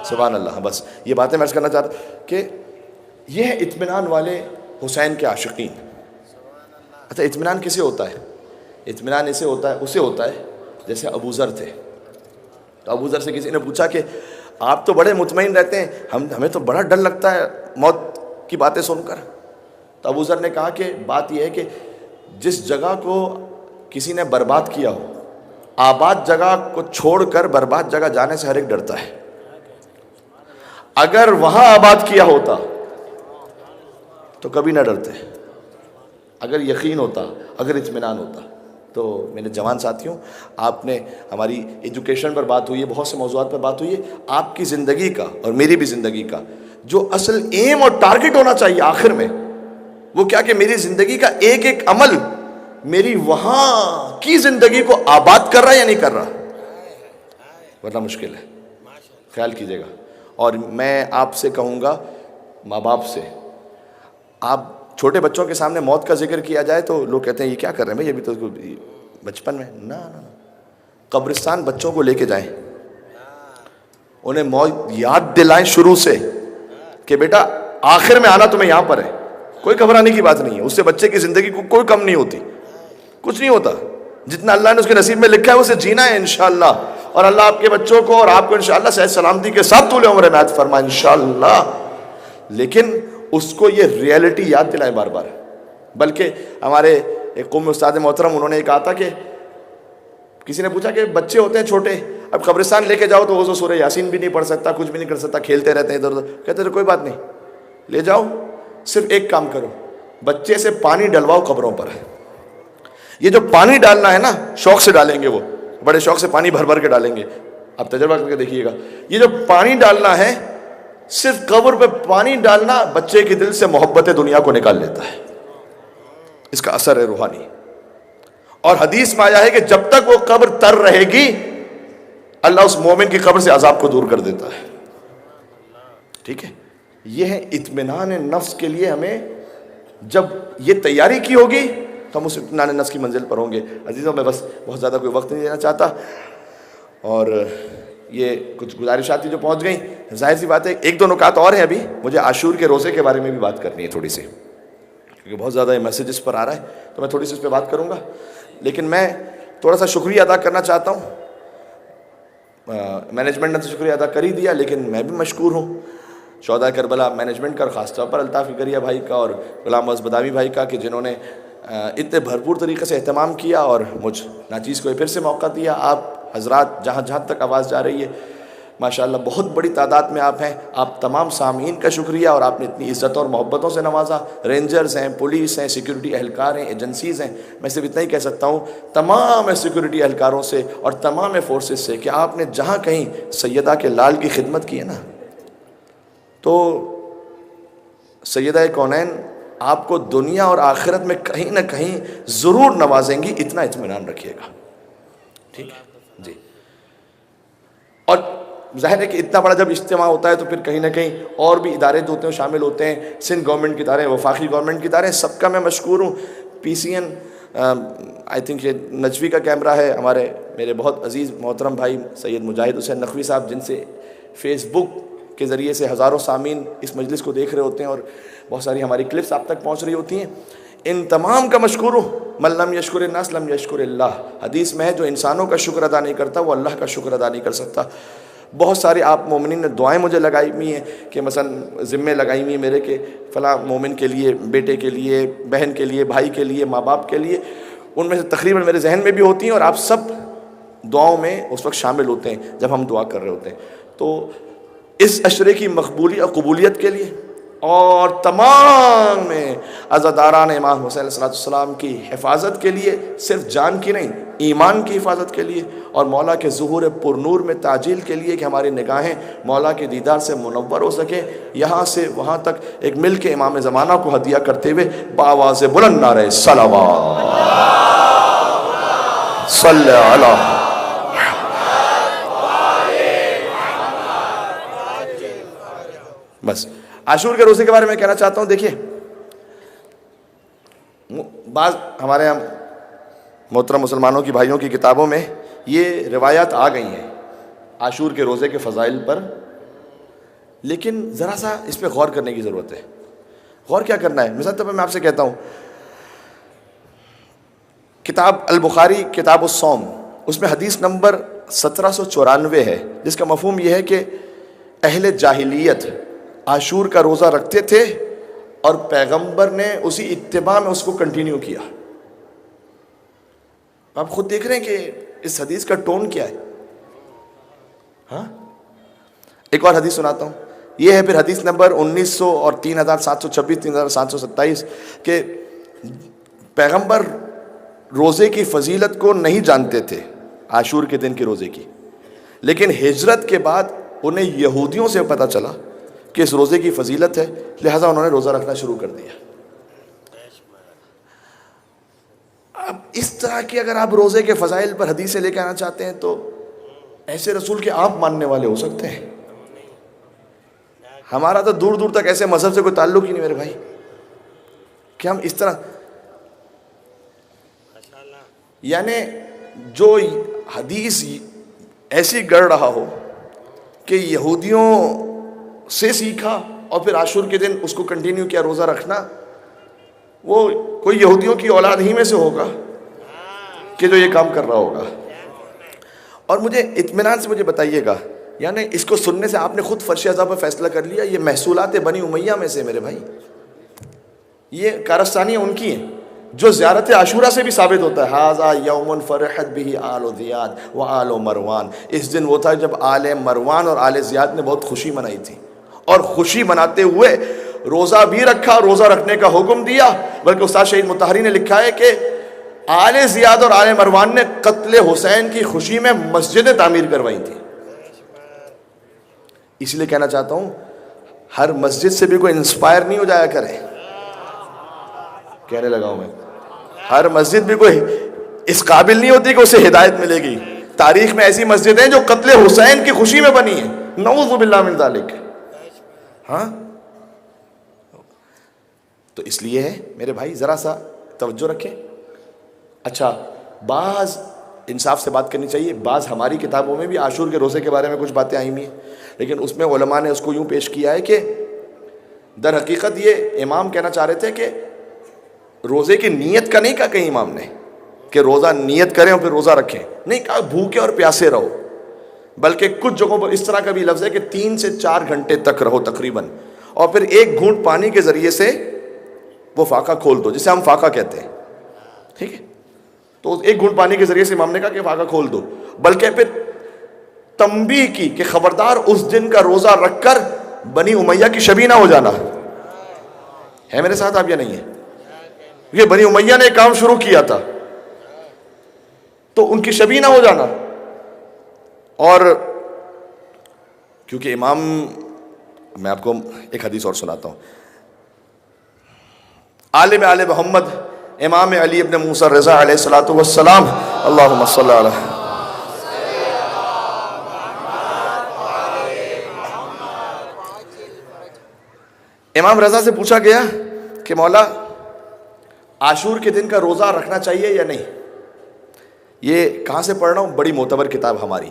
سبحان اللہ۔ بس یہ باتیں میں عرض کرنا چاہتا کہ یہ ہے اطمینان والے حسین کے عاشقین۔ اچھا، اطمینان کسے ہوتا ہے؟ اطمینان اسے ہوتا ہے جیسے ابو ذر تھے۔ تو ابو ذر سے کسی نے پوچھا کہ آپ تو بڑے مطمئن رہتے ہیں، ہمیں تو بڑا ڈر لگتا ہے موت کی باتیں سن کر۔ تو ابو ذر نے کہا کہ بات یہ ہے کہ جس جگہ کو کسی نے برباد کیا ہو، آباد جگہ کو چھوڑ کر برباد جگہ جانے سے ہر ایک ڈرتا ہے۔ اگر وہاں آباد کیا ہوتا تو کبھی نہ ڈرتے، اگر یقین ہوتا، اگر اطمینان ہوتا۔ تو میرے جوان ساتھیوں، آپ نے ہماری ایجوکیشن پر بات ہوئی ہے، بہت سے موضوعات پر بات ہوئی ہے۔ آپ کی زندگی کا اور میری بھی زندگی کا جو اصل ایم اور ٹارگٹ ہونا چاہیے آخر میں، وہ کیا کہ میری زندگی کا ایک ایک عمل میری وہاں کی زندگی کو آباد کر رہا ہے یا نہیں کر رہا، ورنہ مشکل ہے۔ خیال کیجئے گا۔ اور میں آپ سے کہوں گا، ماں باپ سے، آپ چھوٹے بچوں کے سامنے موت کا ذکر کیا جائے تو لوگ کہتے ہیں یہ کیا کر رہے ہیں بھائی، ابھی تو بچپن میں۔ نہ قبرستان بچوں کو لے کے جائیں، انہیں موت یاد دلائیں شروع سے کہ بیٹا آخر میں آنا تمہیں یہاں پر ہے، کوئی گھبرانے کی بات نہیں ہے۔ اس سے بچے کی زندگی کو کوئی کم نہیں ہوتی، کچھ نہیں ہوتا۔ جتنا اللہ نے اس کے نصیب میں لکھا ہے اسے جینا ہے انشاءاللہ، اور اللہ آپ کے بچوں کو اور آپ کو انشاءاللہ صحت سلامتی کے ساتھ طول عمر عنایت فرمائے انشاءاللہ۔ لیکن اس کو یہ ریئلٹی یاد دلائیں بار بار۔ بلکہ ہمارے ایک قوم استاد محترم، انہوں نے یہ کہا تھا کہ کسی نے پوچھا کہ بچے ہوتے ہیں چھوٹے، اب قبرستان لے کے جاؤ تو وہ سورہ یاسین بھی نہیں پڑھ سکتا، کچھ بھی نہیں کر سکتا، کھیلتے رہتے ہیں ادھر ادھر۔ کہتے ہیں کوئی بات نہیں، لے جاؤ، صرف ایک کام کرو، بچے سے پانی ڈلواؤ قبروں پر۔ یہ جو پانی ڈالنا ہے نا، شوق سے ڈالیں گے، وہ بڑے شوق سے پانی بھر بھر کے ڈالیں گے۔ آپ تجربہ کر کے دیکھیے گا، یہ جو پانی ڈالنا ہے، صرف قبر پہ پانی ڈالنا بچے کے دل سے محبت دنیا کو نکال لیتا ہے۔ اس کا اثر ہے روحانی۔ اور حدیث میں آیا ہے کہ جب تک وہ قبر تر رہے گی، اللہ اس مومن کی قبر سے عذاب کو دور کر دیتا ہے۔ ٹھیک ہے، یہ ہے اطمینان نفس کے لیے۔ ہمیں جب یہ تیاری کی ہوگی تو ہم اس اطمینان نفس کی منزل پر ہوں گے۔ عزیزوں، میں بس بہت زیادہ کوئی وقت نہیں دینا چاہتا، اور یہ کچھ گزارشات جو پہنچ گئیں، ظاہر سی بات ہے ایک دو نکات اور ہیں۔ ابھی مجھے عاشور کے روزے کے بارے میں بھی بات کرنی ہے تھوڑی سی، کیونکہ بہت زیادہ یہ میسیج اس پر آ رہا ہے، تو میں تھوڑی سی اس پہ بات کروں گا۔ لیکن میں تھوڑا سا شکریہ ادا کرنا چاہتا ہوں۔ مینجمنٹ نے تو شکریہ ادا کر ہی دیا، لیکن میں بھی مشکور ہوں شہداء کربلا مینجمنٹ کا، اور خاص طور پر الطاف فکریہ بھائی کا اور غلام محمد بداوی بھائی کا، کہ جنہوں نے اتنے بھرپور طریقے سے اہتمام کیا اور مجھ ناچیز کو پھر سے موقع دیا۔ آپ حضرات جہاں جہاں تک آواز جا رہی ہے، ماشاءاللہ بہت بڑی تعداد میں آپ ہیں۔ آپ تمام سامعین کا شکریہ، اور آپ نے اتنی عزت اور محبتوں سے نوازا۔ رینجرز ہیں، پولیس ہیں، سیکیورٹی اہلکار ہیں، ایجنسیز ہیں، میں صرف اتنا ہی کہہ سکتا ہوں تمام سیکیورٹی اہلکاروں سے اور تمام فورسز سے کہ آپ نے جہاں کہیں سیدہ کے لال کی خدمت کی ہے نا، تو سیدہ کونین آپ کو دنیا اور آخرت میں کہیں نہ کہیں ضرور نوازیں گی، اتنا اطمینان رکھیے گا۔ ٹھیک ہے جی۔ اور ظاہر ہے کہ اتنا بڑا جب اجتماع ہوتا ہے تو پھر کہیں نہ کہیں اور بھی ادارے جو ہوتے ہیں شامل ہوتے ہیں، سندھ گورنمنٹ کی ادارے، وفاقی گورنمنٹ کی ادارے، سب کا میں مشکور ہوں۔ پی سی این آئی تھنک یہ نجوی کا کیمرہ ہے، ہمارے میرے بہت عزیز محترم بھائی سید مجاہد حسین نقوی صاحب، جن سے فیس بک کے ذریعے سے ہزاروں سامعین اس مجلس کو دیکھ رہے ہوتے ہیں اور بہت ساری ہماری کلپس آپ تک پہنچ رہی ہوتی ہیں. ان تمام کا مشکور ہوں. من لم یشکر الناس لم یشکر اللہ. حدیث میں ہے جو انسانوں کا شکر ادا نہیں کرتا وہ اللہ کا شکر ادا نہیں کر سکتا. بہت ساری آپ مومنین نے دعائیں مجھے لگائی ہوئی ہیں کہ مثلا ذمے لگائی ہوئی ہیں میرے کہ فلاں مومن کے لیے، بیٹے کے لیے، بہن کے لیے، بھائی کے لیے، ماں باپ کے لیے. ان میں سے تقریباً میرے ذہن میں بھی ہوتی ہیں اور آپ سب دعاؤں میں اس وقت شامل ہوتے ہیں جب ہم دعا کر رہے ہوتے ہیں. تو اس عشرے کی مقبولیت اور قبولیت کے لیے اور تمام عزاداران امام حسین علیہ السلام کی حفاظت کے لیے، صرف جان کی نہیں ایمان کی حفاظت کے لیے اور مولا کے ظہور پر نور میں تعجیل کے لیے کہ ہماری نگاہیں مولا کے دیدار سے منور ہو سکیں، یہاں سے وہاں تک ایک مل کے امام زمانہ کو ہدیہ کرتے ہوئے بآواز بلند نعرہ صلوات صلی علی بس. عاشور کے روزے کے بارے میں کہنا چاہتا ہوں. دیکھیے بعض ہمارے یہاں محترم مسلمانوں کی بھائیوں کی کتابوں میں یہ روایات آ گئی ہیں عاشور کے روزے کے فضائل پر، لیکن ذرا سا اس پہ غور کرنے کی ضرورت ہے. غور کیا کرنا ہے؟ مثال طور پر میں آپ سے کہتا ہوں، کتاب البخاری کتاب الصوم، اس میں حدیث نمبر 1794 ہے، جس کا مفہوم یہ ہے کہ اہل جاہلیت عاشور کا روزہ رکھتے تھے اور پیغمبر نے اسی اتباع میں اس کو کنٹینیو کیا. آپ خود دیکھ رہے ہیں کہ اس حدیث کا ٹون کیا ہے. ہاں ایک اور حدیث سناتا ہوں. یہ ہے پھر حدیث نمبر 1900 اور 3726 3727 کہ پیغمبر روزے کی فضیلت کو نہیں جانتے تھے عاشور کے دن کے روزے کی، لیکن ہجرت کے بعد انہیں یہودیوں سے پتہ چلا کہ اس روزے کی فضیلت ہے، لہٰذا انہوں نے روزہ رکھنا شروع کر دیا. اب اس طرح کی اگر آپ روزے کے فضائل پر حدیثیں لے کے آنا چاہتے ہیں تو ایسے رسول کے آپ ماننے والے ہو سکتے ہیں. ہمارا تو دور دور تک ایسے مذہب سے کوئی تعلق ہی نہیں میرے بھائی کہ ہم اس طرح، یعنی جو حدیث ایسی گڑھ رہا ہو کہ یہودیوں سے سیکھا اور پھر عاشور کے دن اس کو کنٹینیو کیا روزہ رکھنا، وہ کوئی یہودیوں کی اولاد ہی میں سے ہوگا کہ جو یہ کام کر رہا ہوگا. اور مجھے اطمینان سے مجھے بتائیے گا، یعنی اس کو سننے سے آپ نے خود فرش ازا پر فیصلہ کر لیا یہ محصولات بنی امیہ میں سے میرے بھائی، یہ کارستانیاں ان کی ہیں، جو زیارت عاشورہ سے بھی ثابت ہوتا ہے. ھذا یوم فرحت به آل زیاد و آل مروان. اس دن وہ تھا جب آل مروان اور آل زیاد نے بہت خوشی منائی تھی، اور خوشی مناتے ہوئے روزہ بھی رکھا، روزہ رکھنے کا حکم دیا. بلکہ استاد شہید مطہری نے لکھا ہے کہ آل زیاد اور آل مروان نے قتل حسین کی خوشی میں مسجدیں تعمیر کروائی تھیں. اس لیے کہنا چاہتا ہوں ہر مسجد سے بھی کوئی انسپائر نہیں ہو جایا کرے. کہنے لگا ہوں میں، ہر مسجد بھی کوئی اس قابل نہیں ہوتی کہ اسے ہدایت ملے گی. تاریخ میں ایسی مسجدیں جو قتل حسین کی خوشی میں بنی ہیں، نعوذ باللہ من ذالک. ہاں تو اس لیے ہے میرے بھائی ذرا سا توجہ رکھیں. اچھا بعض انصاف سے بات کرنی چاہیے، بعض ہماری کتابوں میں بھی عاشور کے روزے کے بارے میں کچھ باتیں آئی ہوئی ہیں، لیکن اس میں علماء نے اس کو یوں پیش کیا ہے کہ در حقیقت یہ امام کہنا چاہ رہے تھے کہ روزے کی نیت کا نہیں کہا کہیں امام نے کہ روزہ نیت کریں اور پھر روزہ رکھیں، نہیں کہا بھوکے اور پیاسے رہو. بلکہ کچھ جگہوں پر اس طرح کا بھی لفظ ہے کہ 3 سے 4 گھنٹے تک رہو تقریباً، اور پھر ایک گھونٹ پانی کے ذریعے سے وہ فاقہ کھول دو، جسے ہم فاقہ کہتے ہیں. ٹھیک ہے، تو ایک گھونٹ پانی کے ذریعے سے امام نے کہا کہ فاقہ کھول دو. بلکہ پھر تنبیہ کی کہ خبردار اس دن کا روزہ رکھ کر بنی امیہ کی شبیہ نہ ہو جانا. ہے میرے ساتھ آپ یا نہیں ہے؟ یہ بنی امیہ نے ایک کام شروع کیا تھا تو ان کی شبیہ نہ ہو جانا. اور کیونکہ امام، میں آپ کو ایک حدیث اور سناتا ہوں. عالم آل محمد امام علی ابن موسیٰ رضا علیہ السلام، اللہم صلی علی امام رضا سے پوچھا گیا کہ مولا عاشور کے دن کا روزہ رکھنا چاہیے یا نہیں. یہ کہاں سے پڑھ رہا ہوں؟ بڑی معتبر کتاب ہماری.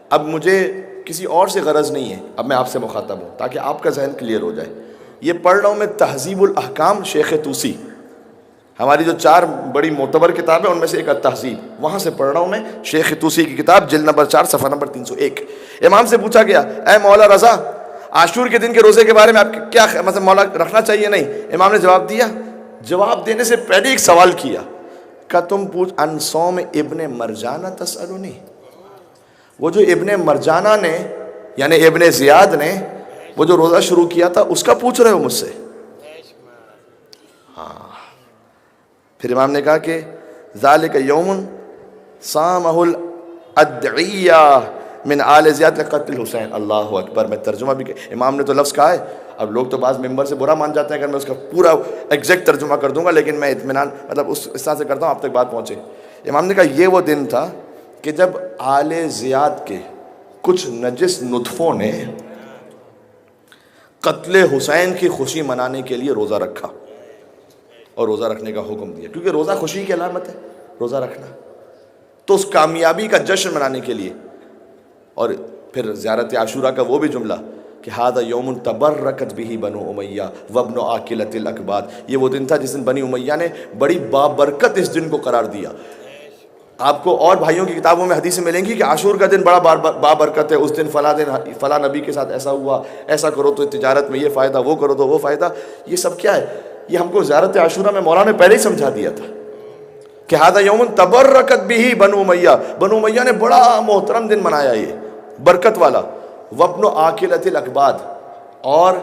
اب مجھے کسی اور سے غرض نہیں ہے، اب میں آپ سے مخاطب ہوں تاکہ آپ کا ذہن کلیئر ہو جائے. یہ پڑھ رہا ہوں میں تہذیب الاحکام شیخ طوسی، ہماری جو 4 بڑی معتبر کتاب ہے ان میں سے ایک التہذیب، وہاں سے پڑھ رہا ہوں میں شیخ طوسی کی کتاب جلد نمبر 4 صفحہ نمبر 301. امام سے پوچھا گیا اے مولا رضا عاشور کے دن کے روزے کے بارے میں آپ کیا مطلب مولا رکھنا چاہیے نہیں؟ امام نے جواب دیا، جواب دینے سے پہلے ایک سوال کیا کہ تم پوچھ ان صوم ابن مرجانہ تسألونی، وہ جو ابن مرجانہ نے یعنی ابن زیاد نے وہ جو روزہ شروع کیا تھا اس کا پوچھ رہے ہو مجھ سے؟ ہاں. پھر امام نے کہا کہ ذالک یوم صامہ الادعیہ من آل زیاد قتل حسین. اللہ اکبر. میں ترجمہ بھی امام نے تو لفظ کہا ہے، اب لوگ تو بعض ممبر سے برا مان جاتے ہیں اگر میں اس کا پورا ایگزیکٹ ترجمہ کر دوں گا، لیکن میں اطمینان مطلب اس طرح سے کرتا ہوں آپ تک بات پہنچے. امام نے کہا یہ وہ دن تھا کہ جب آل زیاد کے کچھ نجس نطفوں نے قتل حسین کی خوشی منانے کے لیے روزہ رکھا اور روزہ رکھنے کا حکم دیا، کیونکہ روزہ خوشی کی علامت ہے روزہ رکھنا، تو اس کامیابی کا جشن منانے کے لیے. اور پھر زیارت عاشورہ کا وہ بھی جملہ کہ ھذا یوم تبرکت بہ بنو امیہ وابن عاقلۃ الاکباد، یہ وہ دن تھا جس دن بنی امیہ نے بڑی بابرکت اس دن کو قرار دیا. آپ کو اور بھائیوں کی کتابوں میں حدیثیں ملیں گی کہ عاشور کا دن بڑا بابرکت ہے، اس دن فلاں نبی کے ساتھ ایسا ہوا، ایسا کرو تو تجارت میں یہ فائدہ، وہ کرو تو وہ فائدہ. یہ سب کیا ہے؟ یہ ہم کو زیارت عاشورہ میں مولانا نے پہلے ہی سمجھا دیا تھا کہ ھذا یوم تبرکت بہ بنو امیہ، بنو امیہ نے بڑا محترم دن منایا یہ برکت والا. وابن عاقلۃ الاکباد، اور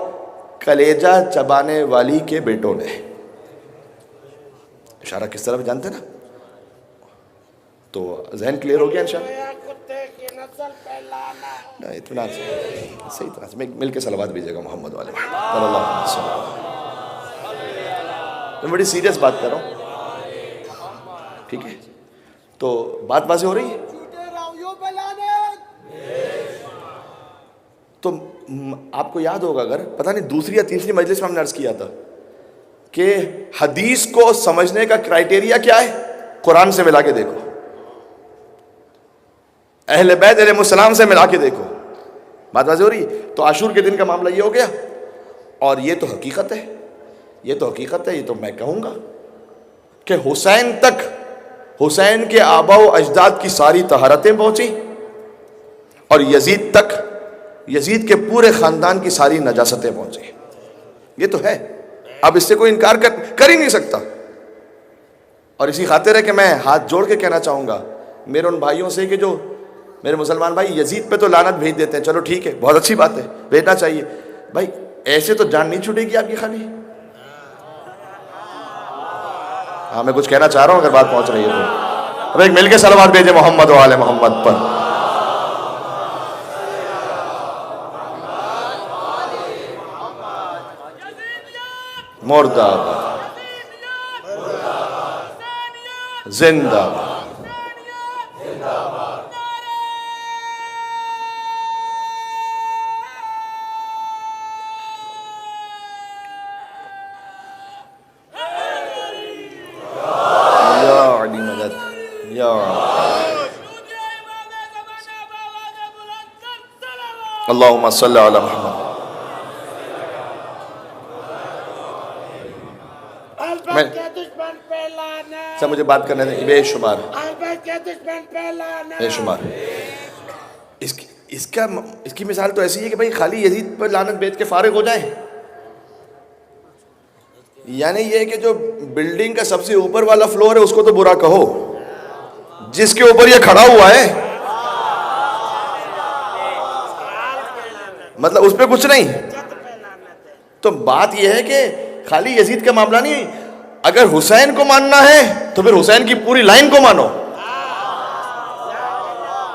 کلیجہ چبانے والی کے بیٹوں نے. اشارہ کس طرف جانتے نا؟ تو ذہن کلیئر ہو گیا انشاءاللہ؟ اطمینان سے صحیح طرح سے مل کے صلوات بھیجیے گا محمد والے صلی اللہ علیہ وسلم. میں بڑی سیریس بات کر رہا ہوں، ٹھیک ہے؟ تو بات واضح ہو رہی ہے؟ تو آپ کو یاد ہوگا اگر پتہ نہیں دوسری یا تیسری مجلس میں ہم نے عرض کیا تھا کہ حدیث کو سمجھنے کا کرائیٹیریا کیا ہے؟ قرآن سے ملا کے دیکھو، اہل بیت علیہ السلام سے ملا کے دیکھو. بات واضح ہو رہی ہے؟ تو عاشور کے دن کا معاملہ یہ ہو گیا، اور یہ تو حقیقت ہے، یہ تو حقیقت ہے. یہ تو میں کہوں گا کہ حسین تک، حسین کے آبا و اجداد کی ساری طہارتیں پہنچی، اور یزید تک، یزید کے پورے خاندان کی ساری نجاستیں پہنچی. یہ تو ہے، اب اس سے کوئی انکار کر ہی نہیں سکتا. اور اسی خاطر ہے کہ میں ہاتھ جوڑ کے کہنا چاہوں گا میرے ان بھائیوں سے کہ جو میرے مسلمان بھائی یزید پہ تو لعنت بھیج دیتے ہیں، چلو ٹھیک ہے، بہت اچھی بات ہے، بھیجنا چاہیے. بھائی ایسے تو جان نہیں چھوٹے گی آپ کی خالی. ہاں میں کچھ کہنا چاہ رہا ہوں اگر بات پہنچ رہی ہے تو. اب ایک مل کے صلوات بھیجے محمد و آل محمد پر. مردہ آباد، زندہ آباد. یا علی مدد، یا اللہم صلی علی محمد. سر مجھے بات کرنے دیں. بے شمار بے شمار. اس کی مثال تو ایسی ہے کہ بھائی خالی یزید پر لعنت بیچ کے فارغ ہو جائیں. یعنی یہ کہ جو بلڈنگ کا سب سے اوپر والا فلور ہے اس کو تو برا کہو، جس کے اوپر یہ کھڑا ہوا ہے مطلب اس پہ کچھ نہیں. تو بات یہ ہے کہ خالی یزید کا معاملہ نہیں، اگر حسین کو ماننا ہے تو پھر حسین کی پوری لائن کو مانو.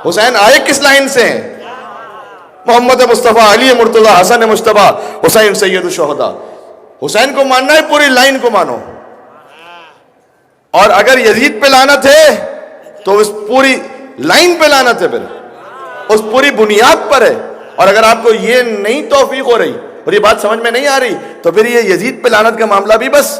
حسین آئے کس لائن سے ہیں؟ محمد مصطفیٰ، علی مرتضیٰ، حسن مجتبیٰ، حسین سید الشہداء. حسین کو ماننا ہے پوری لائن کو مانو. اور اگر یزید پہ لعنت ہے تو اس پوری لائن پہ لعنت ہے، پھر اس پوری بنیاد پر ہے. اور اگر آپ کو یہ نہیں توفیق ہو رہی اور یہ بات سمجھ میں نہیں آ رہی تو پھر یہ یزید پہ لعنت کا معاملہ بھی بس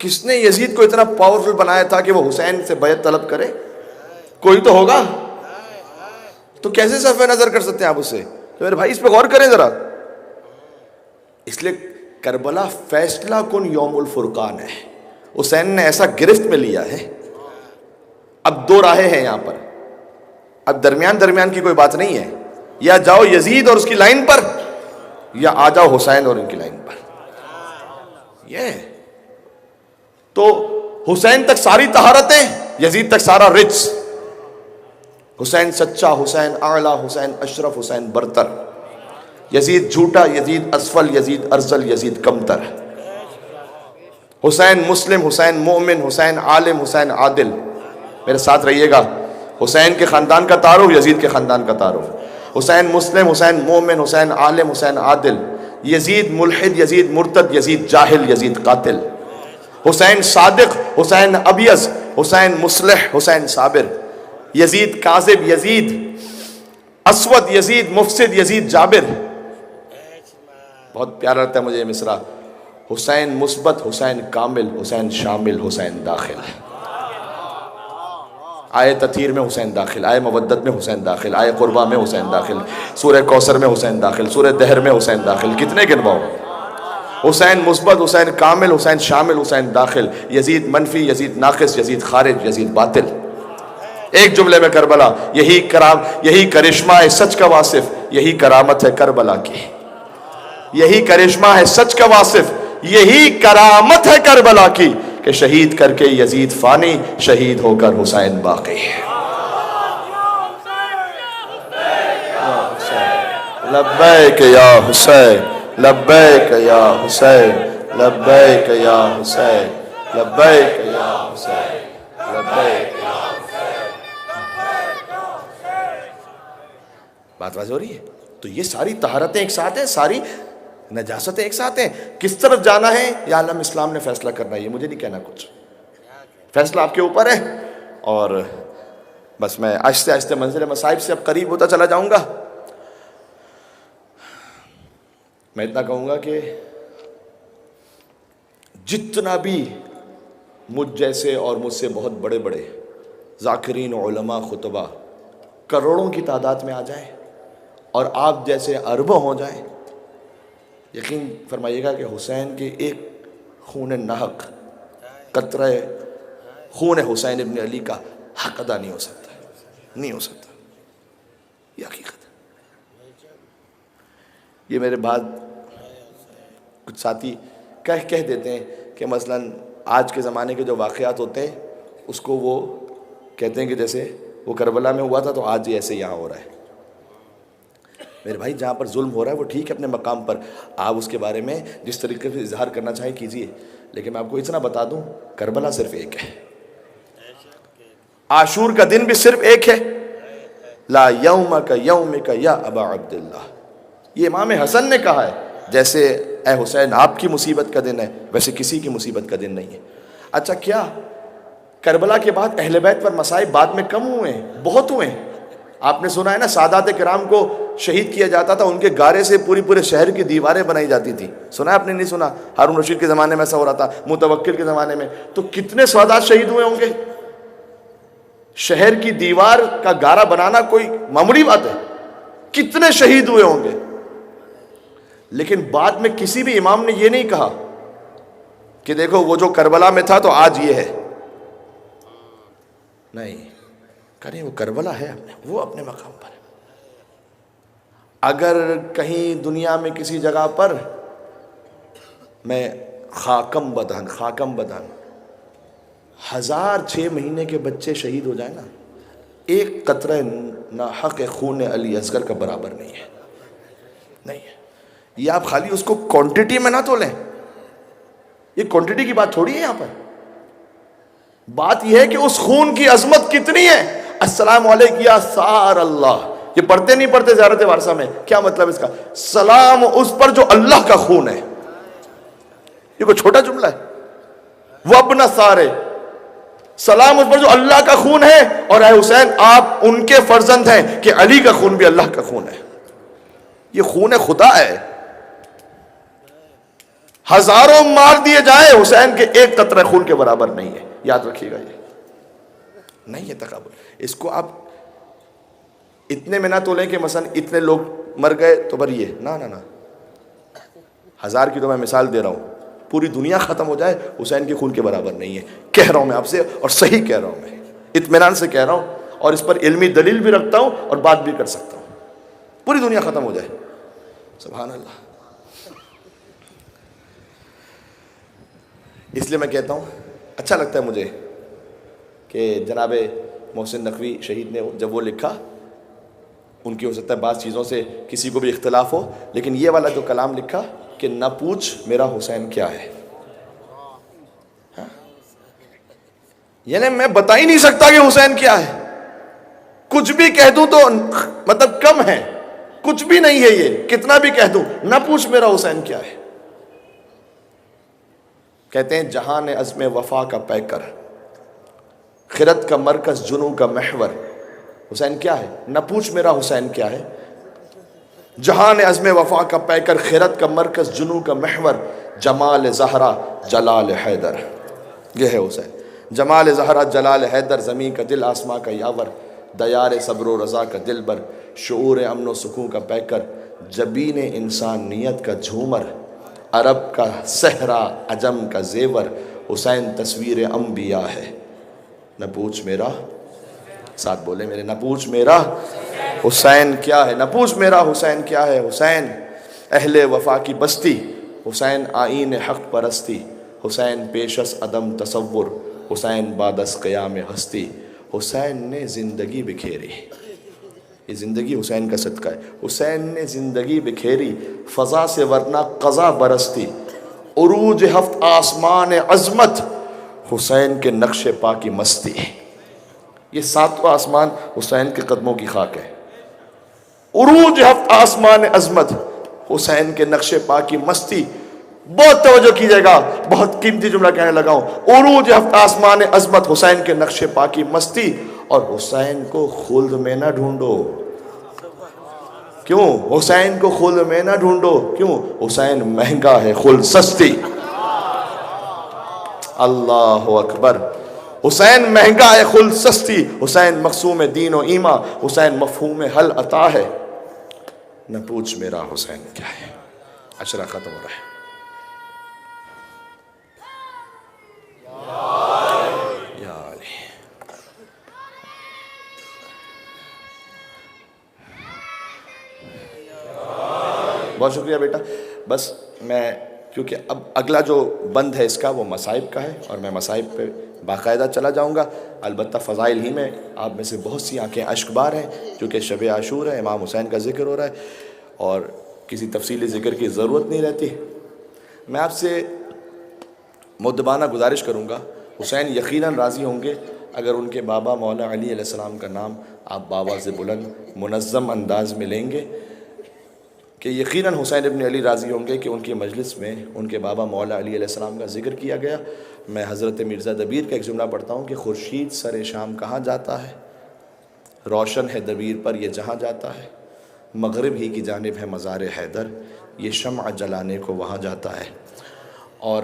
کس نے یزید کو اتنا پاورفل بنایا تھا کہ وہ حسین سے بیعت طلب کرے؟ کوئی تو ہوگا، تو کیسے صرف نظر کر سکتے ہیں آپ اسے؟ تو میرے بھائی اس پہ غور کریں ذرا. اس لیے کربلا فیصلہ کن یوم الفرقان ہے. حسین نے ایسا گرفت میں لیا ہے. اب دو راہیں ہیں یہاں پر، اب درمیان کی کوئی بات نہیں ہے. یا جاؤ یزید اور اس کی لائن پر، یا آ جاؤ حسین اور ان کی لائن پر. یہ تو حسین تک ساری طہارتیں، یزید تک سارا رچ. حسین سچا، حسین اعلیٰ، حسین اشرف، حسین برتر. یزید جھوٹا، یزید اسفل، یزید ارذل، یزید کمتر. حسین مسلم، حسین مومن، حسین عالم، حسین عادل. میرے ساتھ رہیے گا. حسین کے خاندان کا تعارف، یزید کے خاندان کا تعارف. حسین مسلم، حسین مومن، حسین عالم، حسین عادل. یزید ملحد، یزید مرتد، یزید جاہل، یزید قاتل. حسین صادق، حسین ابیض، حسین مصلح، حسین صابر. یزید کاذب، یزید اسود، یزید مفسد، یزید جابر. بہت پیارا لگتا ہے مجھے یہ مصرع. حسین مثبت، حسین کامل، حسین شامل، حسین داخل. آئے تطہیر میں حسین داخل، آئے مودت میں حسین داخل، آئے قربہ میں حسین داخل، سورہ کوثر میں حسین داخل، سورہ دہر میں حسین داخل. کتنے گنواؤ؟ حسین مثبت، حسین کامل، حسین شامل، حسین داخل. یزید منفی، یزید ناقص، یزید خارج، یزید باطل. ایک جملے میں کربلا، یہی کرشمہ ہے سچ کا واصف، یہی کرامت ہے کربلا کی. یہی کرشمہ ہے سچ کا واصف، یہی کرامت ہے کربلا کی کہ شہید کر کے یزید فانی، شہید ہو کر حسین باقی. لبیک یا حسین، لبیک یا حسین، لبیک یا حسین، لبیک یا حسین، لبیک. بات واضح ہو رہی ہے؟ تو یہ ساری طہارتیں ایک ساتھ ہیں، ساری نجاستیں ایک ساتھ ہیں. کس طرف جانا ہے یہ عالم اسلام نے فیصلہ کرنا ہے. یہ مجھے نہیں کہنا کچھ، فیصلہ آپ کے اوپر ہے. اور بس میں آہستہ آہستہ منزل مصائب سے اب قریب ہوتا چلا جاؤں گا. میں اتنا کہوں گا کہ جتنا بھی مجھ جیسے اور مجھ سے بہت بڑے بڑے ذاکرین، علماء، خطبہ کروڑوں کی تعداد میں آ جائیں اور آپ جیسے اربوں ہو جائیں، یقین فرمائیے گا کہ حسین کے ایک خون نحق، قطرہ خون حسین ابن علی کا حق ادا نہیں ہو سکتا، نہیں ہو سکتا. یہ حقیقت ہے. یہ میرے بعد کچھ ساتھی کہہ دیتے ہیں کہ مثلاً آج کے زمانے کے جو واقعات ہوتے ہیں اس کو وہ کہتے ہیں کہ جیسے وہ کربلا میں ہوا تھا تو آج ایسے یہاں ہو رہا ہے. میرے بھائی جہاں پر ظلم ہو رہا ہے وہ ٹھیک ہے اپنے مقام پر، آپ اس کے بارے میں جس طریقے سے اظہار کرنا چاہیں کیجئے، لیکن میں آپ کو اتنا بتا دوں کربلا صرف ایک ہے. عاشور کا دن بھی صرف ایک ہے. لا یومک یومک یا ابا عبداللہ. یہ امام حسن نے کہا ہے. جیسے اے حسین آپ کی مصیبت کا دن ہے، ویسے کسی کی مصیبت کا دن نہیں ہے. اچھا کیا کربلا کے بعد اہل بیت پر مصائب بعد میں کم ہوئے ہیں؟ بہت ہوئے ہیں. آپ نے سنا ہے نا سادات کرام کو شہید کیا جاتا تھا، ان کے گارے سے پورے شہر کی دیواریں بنائی جاتی تھی. سنا ہے آپ نے؟ نہیں سنا؟ ہارون رشید کے زمانے میں ایسا ہو رہا تھا، متوکل کے زمانے میں. تو کتنے سادات شہید ہوئے ہوں گے؟ شہر کی دیوار کا گارا بنانا کوئی معمولی بات ہے. کتنے شہید ہوئے ہوں گے. لیکن بعد میں کسی بھی امام نے یہ نہیں کہا کہ دیکھو وہ جو کربلا میں تھا تو آج یہ ہے. نہیں کریں، وہ کربلا ہے، وہ اپنے مقام پر ہے. اگر کہیں دنیا میں کسی جگہ پر میں خاکم بدن 1006 مہینے کے بچے شہید ہو جائیں نا، ایک قطرہ ناحق خون علی اصغر کا برابر نہیں ہے. نہیں ہے. یہ آپ خالی اس کو کوانٹٹی میں نہ تولیں، یہ کوانٹٹی کی بات تھوڑی ہے. یہاں پر بات یہ ہے کہ اس خون کی عظمت کتنی ہے. السلام علیکم یا سار اللہ، یہ پڑھتے نہیں پڑھتے زیارت وارثہ میں؟ کیا مطلب اس کا؟ سلام اس پر جو اللہ کا خون ہے. یہ کوئی چھوٹا جملہ ہے؟ وہ اپنا سارے سلام اس پر جو اللہ کا خون ہے، اور اے حسین آپ ان کے فرزند ہیں کہ علی کا خون بھی اللہ کا خون ہے، یہ خون خدا ہے۔ ہزاروں مار دیے جائیں، حسین کے ایک قطرہ خون کے برابر نہیں ہے، یاد رکھیے گا، یہ نہیں ہے تکابر۔ اس کو آپ اتنے میں نہ تولیں کہ مثلا اتنے لوگ مر گئے تو بر یہ نہ نہ نہ، 1000 کی تو میں مثال دے رہا ہوں، پوری دنیا ختم ہو جائے حسین کے خون کے برابر نہیں ہے، کہہ رہا ہوں میں آپ سے، اور صحیح کہہ رہا ہوں، میں اطمینان سے کہہ رہا ہوں، اور اس پر علمی دلیل بھی رکھتا ہوں اور بات بھی کر سکتا ہوں، پوری دنیا ختم ہو جائے، سبحان اللہ۔ اس لیے میں کہتا ہوں، اچھا لگتا ہے مجھے کہ جناب محسن نقوی شہید نے جب وہ لکھا، ان کی ہو سکتا ہے بعض چیزوں سے کسی کو بھی اختلاف ہو، لیکن یہ والا جو کلام لکھا کہ نہ پوچھ میرا حسین کیا ہے، یعنی میں بتا ہی نہیں سکتا کہ حسین کیا ہے، کچھ بھی کہہ دوں تو مطلب کم ہے، کچھ بھی نہیں ہے، یہ کتنا بھی کہہ دوں، نہ پوچھ میرا حسین کیا ہے۔ کہتے ہیں جہان عزم وفا کا پیکر، خرد کا مرکز، جنوں کا محور، حسین کیا ہے؟ نہ پوچھ میرا حسین کیا ہے۔ جہان عزم وفا کا پیکر، خیرت کا مرکز، جنوں کا محور، جمال زہرا جلال حیدر، یہ ہے حسین۔ جمال زہرا جلال حیدر، زمین کا دل آسماں کا یاور، دیار صبر و رضا کا دل بر، شعور امن و سکون کا پیکر، جبین انسانیت کا جھومر، عرب کا صحرا عجم کا زیور، حسین تصویر انبیاء ہے۔ نہ پوچھ میرا، ساتھ بولے میرے، نہ پوچھ میرا حسین کیا ہے، نہ پوچھ میرا حسین کیا ہے۔ حسین اہل وفا کی بستی، حسین آئین حق پرستی، حسین پیش از عدم تصور، حسین بعد از قیام ہستی۔ حسین نے زندگی بکھیری، یہ زندگی حسین کا صدقہ ہے، حسین نے زندگی بکھیری، فضا سے ورنہ قضا برستی، عروج ہفت آسمان عظمت، حسین کے نقش پا کی مستی۔ یہ 7واں آسمان حسین کے قدموں کی خاک ہے۔ عروج ہفت آسمان عظمت، حسین کے نقش پا کی مستی۔ بہت توجہ کیجئے گا، بہت قیمتی جملہ کہنے لگا ہوں۔ عروج ہفت آسمان عظمت، حسین کے نقش پا کی مستی، اور حسین کو خلد میں نہ ڈھونڈو۔ کیوں حسین کو خلد میں نہ ڈھونڈو؟ کیوں؟ حسین مہنگا ہے، خلد سستی۔ اللہ اکبر۔ حسین مہنگا ہے، خلد سستی، حسین مقسوم دین و ایمان، حسین مفہوم حل عطا ہے۔ نہ پوچھ میرا حسین کیا ہے۔ عشرہ ختم ہو رہا ہے۔ یا علی، بہت شکریہ بیٹا۔ بس میں کیونکہ اب اگلا جو بند ہے اس کا وہ مصائب کا ہے، اور میں مصائب پہ باقاعدہ چلا جاؤں گا۔ البتہ فضائل ہی میں آپ میں سے بہت سی آنکھیں اشک بار ہیں، کیونکہ شب عاشور ہے، امام حسین کا ذکر ہو رہا ہے، اور کسی تفصیلی ذکر کی ضرورت نہیں رہتی۔ میں آپ سے مؤدبانہ گزارش کروں گا، حسین یقیناً راضی ہوں گے اگر ان کے بابا مولا علی علیہ السلام کا نام آپ بآواز بلند منظم انداز میں لیں گے، کہ یقیناً حسین ابن علی راضی ہوں گے کہ ان کی مجلس میں ان کے بابا مولا علی علیہ السلام کا ذکر کیا گیا۔ میں حضرت مرزا دبیر کا ایک جملہ پڑھتا ہوں کہ خورشید سر شام کہاں جاتا ہے، روشن ہے دبیر پر یہ جہاں جاتا ہے، مغرب ہی کی جانب ہے مزار حیدر، یہ شمع جلانے کو وہاں جاتا ہے۔ اور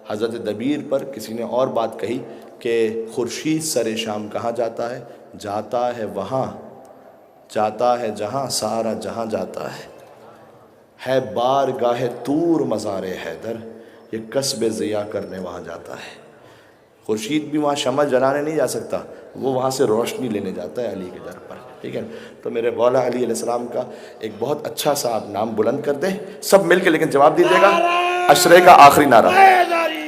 حضرت دبیر پر کسی نے اور بات کہی کہ خورشید سر شام کہاں جاتا ہے وہاں، جاتا ہے جہاں سارا جہاں جاتا ہے بارگاہ طور مزار حیدر، یہ قصب ضیاء کرنے وہاں جاتا ہے۔ خورشید بھی وہاں شمع جلانے نہیں جا سکتا، وہ وہاں سے روشنی لینے جاتا ہے علی کے در پر، ٹھیک ہے۔ تو میرے مولا علی علیہ السلام کا ایک بہت اچھا سا آپ نام بلند کر دیں سب مل کے، لیکن جواب دیجیے گا عشرے کا آخری نعرہ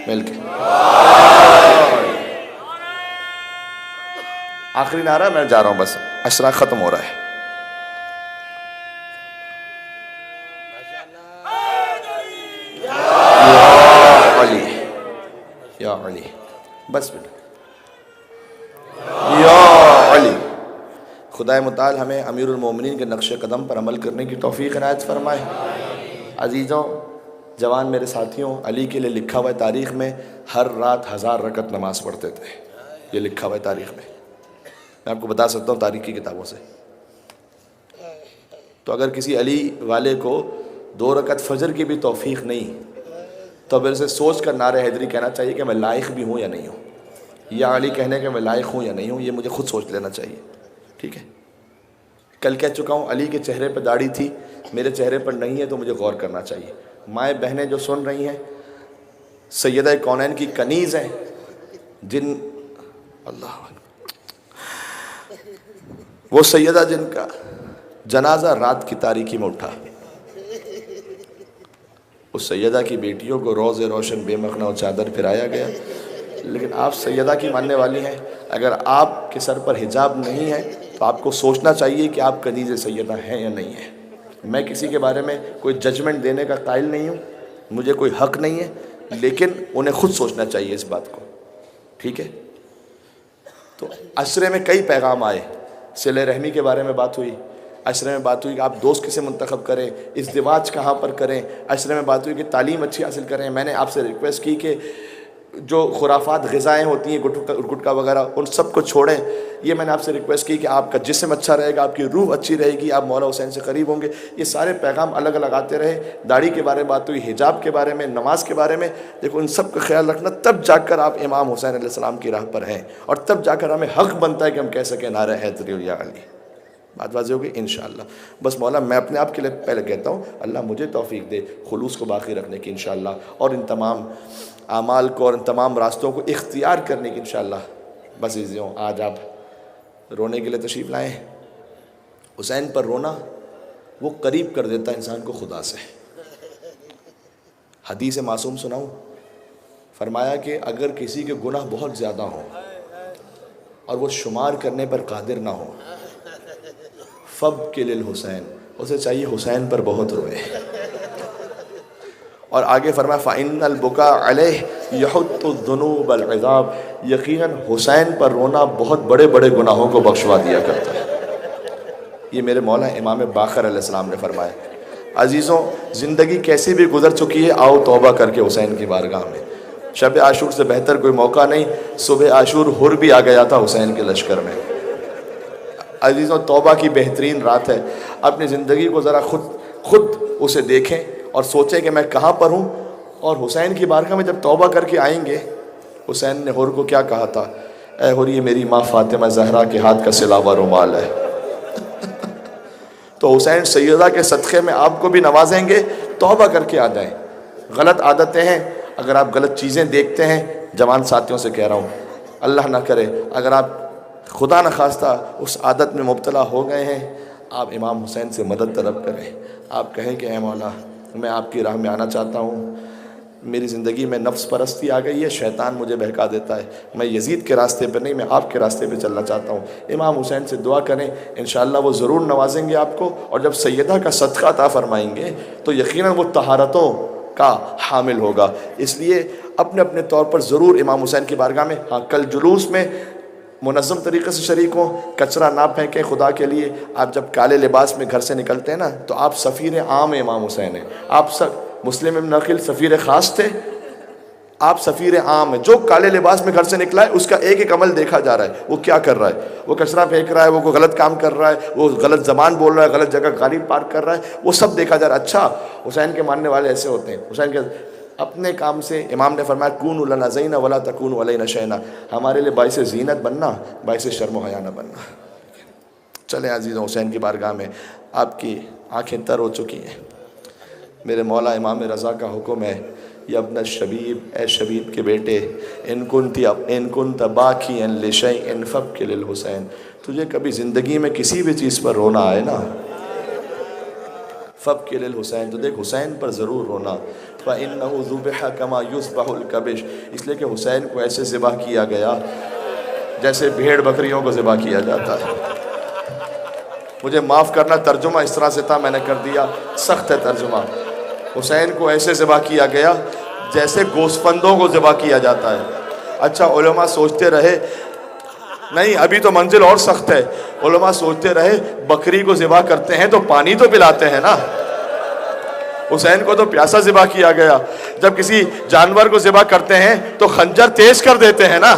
مل کے، آخری نعرہ میں جا رہا ہوں، بس عشرہ ختم ہو رہا ہے۔ یا علی، بس بیٹا، یا علی۔ خدائے متعال ہمیں امیر المومنین کے نقش قدم پر عمل کرنے کی توفیق عنایت فرمائے۔ عزیزوں، جوان میرے ساتھیوں، علی کے لیے لکھا ہوا ہے تاریخ میں ہر رات 1000 رکعت نماز پڑھتے تھے، یہ لکھا ہوا ہے تاریخ میں، میں آپ کو بتا سکتا ہوں تاریخ کی کتابوں سے۔ تو اگر کسی علی والے کو 2 رکعت فجر کی بھی توفیق نہیں تو پھر اسے سوچ کر نعرہ حیدری کہنا چاہیے کہ میں لائق بھی ہوں یا نہیں ہوں، یا علی کہنے کہ میں لائق ہوں یا نہیں ہوں، یہ مجھے خود سوچ لینا چاہیے، ٹھیک ہے؟ کل کہہ چکا ہوں علی کے چہرے پہ داڑھی تھی، میرے چہرے پر نہیں ہے، تو مجھے غور کرنا چاہیے۔ مائیں بہنیں جو سن رہی ہیں، سیدہ کونین کی کنیز ہیں، جن اللہ وہ سیدہ جن کا جنازہ رات کی تاریکی میں اٹھا، اس سیدہ کی بیٹیوں کو روز روشن بے مخنا و چادر پھرایا گیا، لیکن آپ سیدہ کی ماننے والی ہیں، اگر آپ کے سر پر حجاب نہیں ہے تو آپ کو سوچنا چاہیے کہ آپ کنیز سیدہ ہیں یا نہیں ہیں۔ میں کسی کے بارے میں کوئی ججمنٹ دینے کا قائل نہیں ہوں، مجھے کوئی حق نہیں ہے، لیکن انہیں خود سوچنا چاہیے اس بات کو، ٹھیک ہے؟ تو عشرے میں کئی پیغام آئے، صلہ رحمی کے بارے میں بات ہوئی، عشرے میں بات ہوئی کہ آپ دوست کسے منتخب کریں، ازدواج کہاں پر کریں، عشرے میں بات ہوئی کہ تعلیم اچھی حاصل کریں۔ میں نے آپ سے ریکویسٹ کی کہ جو خرافات غذائیں ہوتی ہیں گٹکا وغیرہ ان سب کو چھوڑیں، یہ میں نے آپ سے ریکویسٹ کی کہ آپ کا جسم اچھا رہے گا، آپ کی روح اچھی رہے گی، آپ مولا حسین سے قریب ہوں گے۔ یہ سارے پیغام الگ الگ آتے رہے، داڑھی کے بارے میں بات ہوئی، حجاب کے بارے میں، نماز کے بارے میں۔ دیکھو ان سب کا خیال رکھنا، تب جا کر آپ امام حسین علیہ السلام کی راہ پر ہیں، اور تب جا کر ہمیں حق بنتا ہے کہ ہم کہہ سکیں نعرہ حیدری یا علی۔ بات واضح ہوگی انشاءاللہ۔ بس مولا میں اپنے آپ کے لیے پہلے کہتا ہوں اللہ مجھے توفیق دے خلوص کو باقی رکھنے کی انشاءاللہ، اور ان تمام اعمال کو اور ان تمام راستوں کو اختیار کرنے کی انشاءاللہ۔ بس عزیزوں، آج آپ رونے کے لیے تشریف لائے ہیں۔ حسین پر رونا وہ قریب کر دیتا ہے انسان کو خدا سے۔ حدیث معصوم سناؤں، فرمایا کہ اگر کسی کے گناہ بہت زیادہ ہوں اور وہ شمار کرنے پر قادر نہ ہو، فَبْكِ لِلْحُسَيْن، اسے چاہیے حسین پر بہت روئے۔ اور آگے فرمایا فَإِنَّ الْبُكَاءَ عَلَيْهِ يَحُطُّ الذُّنُوبَ الْعِظَامَ، یقیناً حسین پر رونا بہت بڑے بڑے گناہوں کو بخشوا دیا کرتا ہے۔ یہ میرے مولا امام باقر علیہ السلام نے فرمایا۔ عزیزوں، زندگی کیسی بھی گزر چکی ہے، آؤ توبہ کر کے حسین کی بارگاہ میں۔ شب عاشور سے بہتر کوئی موقع نہیں، صبح عاشور حر بھی آ گیا تھا حسین کے لشکر میں۔ عزیزوں، توبہ کی بہترین رات ہے۔ اپنی زندگی کو ذرا خود اسے دیکھیں اور سوچیں کہ میں کہاں پر ہوں، اور حسین کی بارگاہ میں جب توبہ کر کے آئیں گے، حسین نے حر کو کیا کہا تھا؟ اے حر، یہ میری ماں فاطمہ زہرا کے ہاتھ کا سلا ہوا رومال ہے۔ تو حسین سیدہ کے صدقے میں آپ کو بھی نوازیں گے، توبہ کر کے آ جائیں۔ غلط عادتیں ہیں، اگر آپ غلط چیزیں دیکھتے ہیں، جوان ساتھیوں سے کہہ رہا ہوں، اللہ نہ کرے اگر آپ خدا نخواستہ اس عادت میں مبتلا ہو گئے ہیں، آپ امام حسین سے مدد طلب کریں۔ آپ کہیں کہ اے مولا، میں آپ کی راہ میں آنا چاہتا ہوں، میری زندگی میں نفس پرستی آ گئی ہے، شیطان مجھے بہکا دیتا ہے، میں یزید کے راستے پہ نہیں، میں آپ کے راستے پہ چلنا چاہتا ہوں۔ امام حسین سے دعا کریں، انشاءاللہ وہ ضرور نوازیں گے آپ کو، اور جب سیدہ کا صدقہ عطا فرمائیں گے تو یقیناً وہ طہارتوں کا حامل ہوگا۔ اس لیے اپنے اپنے طور پر ضرور امام حسین کی بارگاہ میں، ہاں کل جلوس میں منظم طریقے سے شریک ہوں، کچرا نہ پھینکیں خدا کے لیے۔ آپ جب کالے لباس میں گھر سے نکلتے ہیں نا، تو آپ سفیر عام امام حسین ہیں، آپ مسلم ابن عقیل سفیر خاص تھے، آپ سفیر عام ہیں۔ جو کالے لباس میں گھر سے نکلا ہے، اس کا ایک ایک عمل دیکھا جا رہا ہے، وہ کیا کر رہا ہے، وہ کچرا پھینک رہا ہے، وہ کوئی غلط کام کر رہا ہے، وہ غلط زبان بول رہا ہے، غلط جگہ گاڑی پارک کر رہا ہے، وہ سب دیکھا جا رہا ہے۔ اچھا، حسین کے ماننے والے ایسے ہوتے ہیں، حسین کے اپنے کام سے امام نے فرمایا کونوا لنا زینا ولا تکونوا علینا شینا، ہمارے لیے باعث زینت بننا، باعث شرم و حیا نہ بننا۔ چلیں عزیزوں، حسین کی بارگاہ میں آپ کی آنکھیں تر ہو چکی ہیں۔ میرے مولا امام رضا کا حکم ہے، یا ابن الشبیب، اے شبیب کے بیٹے، ان کنت باکیا لشیء فابک للحسین، تجھے کبھی زندگی میں کسی بھی چیز پر رونا آئے نا، فابک للحسین، تو دیکھ حسین پر ضرور رونا۔ فإنہ ذبح کما یذبح الکبش، اس لیے کہ حسین کو ایسے ذبح کیا گیا جیسے بھیڑ بکریوں کو ذبح کیا جاتا ہے۔ مجھے معاف کرنا، ترجمہ اس طرح سے تھا، میں نے کر دیا، سخت ہے ترجمہ۔ حسین کو ایسے ذبح کیا گیا جیسے گوسفندوں کو ذبح کیا جاتا ہے۔ اچھا، علماء سوچتے رہے، نہیں ابھی تو منزل اور سخت ہے، علماء سوچتے رہے بکری کو ذبح کرتے ہیں تو پانی تو پلاتے ہیں نا، حسین کو تو پیاسا ذبح کیا گیا۔ جب کسی جانور کو ذبح کرتے ہیں تو خنجر تیز کر دیتے ہیں نا،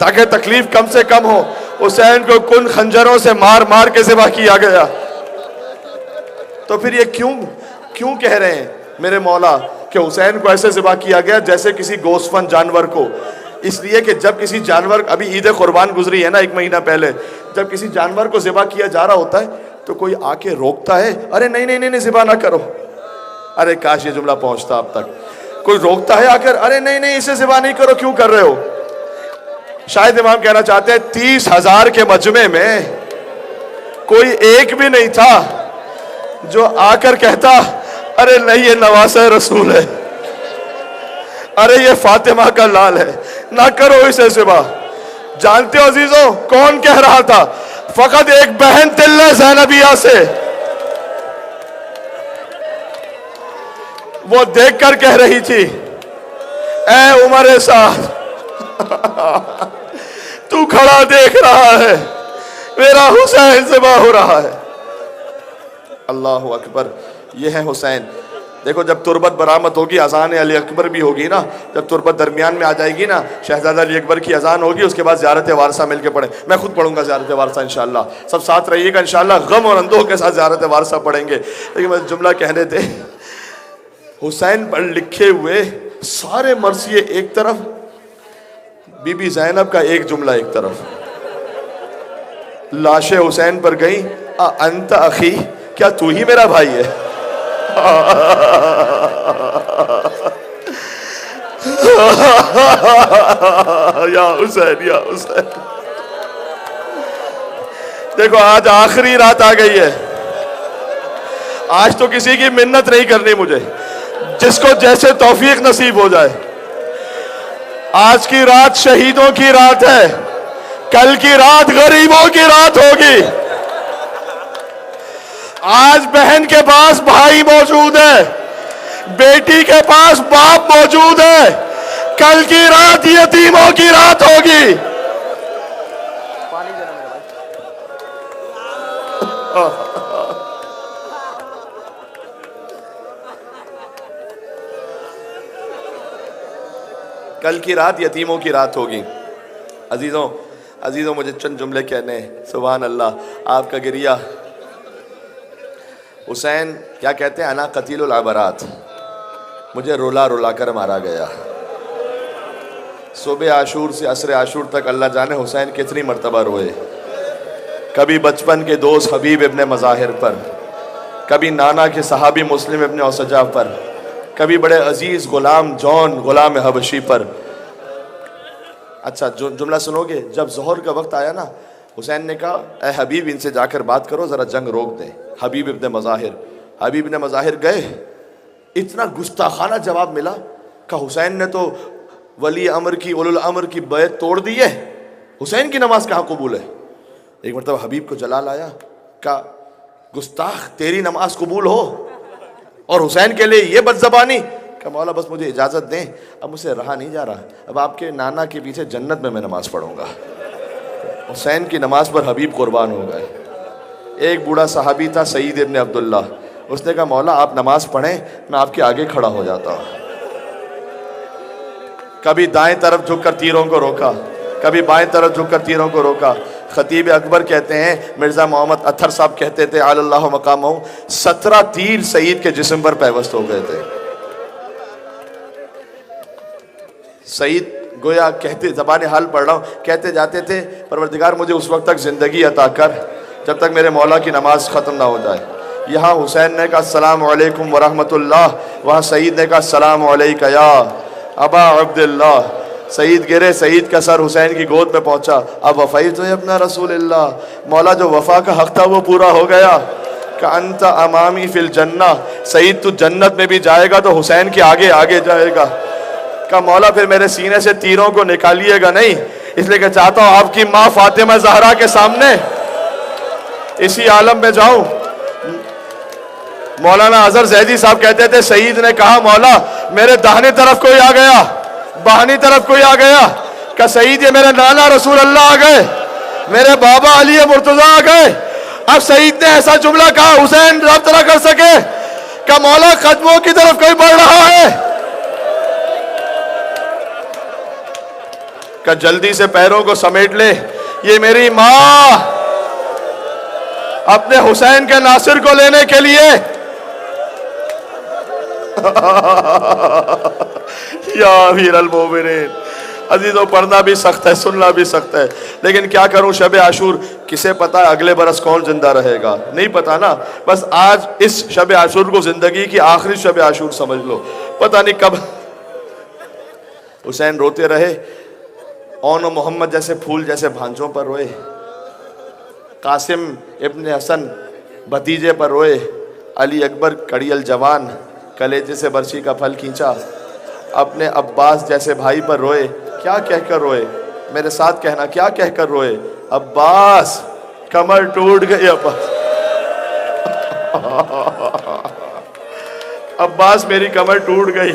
تاکہ تکلیف کم سے کم ہو. حسین کو کن خنجروں سے مار مار کے ذبح کیا گیا. تو پھر یہ کیوں کہہ رہے ہیں میرے مولا کہ حسین کو ایسے ذبح کیا گیا جیسے کسی گوسفند جانور کو؟ اس لیے کہ جب کسی جانور، ابھی عید قربان گزری ہے نا 1 مہینہ پہلے، جب کسی جانور کو ذبح کیا جا رہا ہوتا ہے تو کوئی آ کے روکتا ہے، ارے نہیں ذبح نہ کرو. ارے کاش یہ جملہ پہنچتا اب تک. کوئی روکتا ہے آ کر، ارے نہیں اسے ذبح نہیں کرو، کیوں کر رہے ہو؟ شاید امام کہنا چاہتے ہیں 30,000 کے مجمع میں کوئی ایک بھی نہیں تھا جو آ کر کہتا ارے نہیں یہ نواسہ رسول ہے، ارے یہ فاطمہ کا لال ہے، نہ کرو اسے ذبح. جانتے ہو عزیزوں کون کہہ رہا تھا؟ فقط ایک بہن تلہ زینبیہ سے. وہ دیکھ کر کہہ رہی تھی اے عمر سعد تو کھڑا دیکھ رہا ہے میرا حسین ذبح ہو رہا ہے. اللہ اکبر. یہ ہے حسین. دیکھو جب تربت برآمد ہوگی، اذان علی اکبر بھی ہوگی نا، جب تربت درمیان میں آ جائے گی نا، شہزادہ علی اکبر کی اذان ہوگی، اس کے بعد زیارت وارثہ مل کے پڑھیں. میں خود پڑھوں گا زیارت وارثہ انشاءاللہ، سب ساتھ رہیے گا انشاءاللہ، غم اور اندوہ کے ساتھ زیارت وارثہ پڑھیں گے. لیکن میں جملہ کہنے تھے، حسین پر لکھے ہوئے سارے مرثیے ایک طرف، بی بی زینب کا ایک جملہ ایک طرف. لاشیں حسین پر گئیں، انت اخی، کیا تو ہی میرا بھائی ہے؟ یا حسین یا حسین. دیکھو آج آخری رات آ گئی ہے، آج تو کسی کی منت نہیں کرنی مجھے، جس کو جیسے توفیق نصیب ہو جائے. آج کی رات شہیدوں کی رات ہے، کل کی رات غریبوں کی رات ہوگی. آج بہن کے پاس بھائی موجود ہے، بیٹی کے پاس باپ موجود ہے، کل کی رات یتیموں کی رات ہوگی. کل کی رات یتیموں کی رات ہوگی. عزیزوں مجھے چند جملے کہنے ہیں. سبحان اللہ. آپ کا گریہ. حسین کیا کہتے ہیں؟ انا قتیل العبرات، مجھے رولا رولا کر مارا گیا. صبح عاشور سے عصر عاشور تک اللہ جانے حسین کتنی مرتبہ روئے. کبھی بچپن کے دوست حبیب ابن مظاہر پر، کبھی نانا کے صحابی مسلم ابن اوسجہ پر، کبھی بڑے عزیز غلام جون غلام حبشی پر. اچھا جملہ سنو گے؟ جب ظہر کا وقت آیا نا، حسین نے کہا اے حبیب ان سے جا کر بات کرو، ذرا جنگ روک دیں. حبیب ابن مظاہر گئے. اتنا گستاخانہ جواب ملا کہ حسین نے تو ولی امر کی اولو الامر کی بیعت توڑ دی ہے، حسین کی نماز کہاں قبول ہے؟ ایک مرتبہ حبیب کو جلال آیا، کہا گستاخ تیری نماز قبول ہو اور حسین کے لیے یہ بد زبانی؟ کہ مولا بس مجھے اجازت دیں، اب مجھ سے رہا نہیں جا رہا، اب آپ کے نانا کے پیچھے جنت میں نماز پڑھوں گا. حسین کی نماز پر حبیب قربان ہو گئے. ایک بوڑھا صحابی تھا سعید ابن عبداللہ، اس نے کہا مولا آپ نماز پڑھیں، میں آپ کے آگے کھڑا ہو جاتا ہوں. کبھی دائیں طرف جھک کر تیروں کو روکا، کبھی بائیں طرف جھک کر تیروں کو روکا. خطیب اکبر کہتے ہیں، مرزا محمد اطہر صاحب کہتے تھے علی اللہ مقامہ، 17 تیر سعید کے جسم پر پیوست ہو گئے تھے. سعید گویا کہتے، زبان حال پڑھ رہا ہوں، کہتے جاتے تھے پروردگار مجھے اس وقت تک زندگی عطا کر جب تک میرے مولا کی نماز ختم نہ ہو جائے. یہاں حسین نے کہا السلام علیکم ورحمۃ اللہ، وہاں سعید نے کہا السلام علیکہ یا ابا عبداللہ. سعید گرے، سعید کا سر حسین کی گود میں پہنچا. اب وفیت تو ابن رسول اللہ، مولا جو وفا کا حق تھا وہ پورا ہو گیا. کہ انت امامی فی الجنہ، سعید تو جنت میں بھی جائے گا تو حسین کے آگے آگے جائے گا. کہ مولا پھر میرے سینے سے تیروں کو نکالیے گا نہیں، اس لیے کہ چاہتا ہوں آپ کی ماں فاطمہ زہرا کے سامنے اسی عالم میں جاؤں. مولانا اظہر زیدی صاحب کہتے تھے سعید نے کہا مولا میرے داہنی طرف کوئی آ گیا، بائیں طرف کوئی آ گیا. کہ سعید یہ میرے نانا رسول اللہ آ گئے، میرے بابا علی مرتضیٰ آ گئے. اب سعید نے ایسا جملہ کہا حسین ربط نہ کر سکے کہ مولا قدموں کی طرف کوئی بڑھ رہا ہے. کہ جلدی سے پیروں کو سمیٹ لے. یہ میری ماں اپنے حسین کے ناصر کو لینے کے لیے یا امیر المومنین. عزیزوں پڑھنا بھی سخت ہے، سننا بھی سخت ہے، لیکن کیا کروں. شب عاشور کسے پتا اگلے برس کون زندہ رہے گا، نہیں پتا نا. بس آج اس شب عاشور کو زندگی کی آخری شب عاشور سمجھ لو، پتہ نہیں کب. حسین روتے رہے، اون و محمد جیسے پھول جیسے بھانجوں پر روئے، قاسم ابن حسن بھتیجے پر روئے، علی اکبر کڑیل جوان کلیجے سے برچی کا پھل کھینچا، اپنے عباس جیسے بھائی پر روئے. کیا کہہ کر روئے؟ میرے ساتھ کہنا، کیا کہہ کر روئے؟ عباس کمر ٹوٹ گئی. عباس میری کمر ٹوٹ گئی.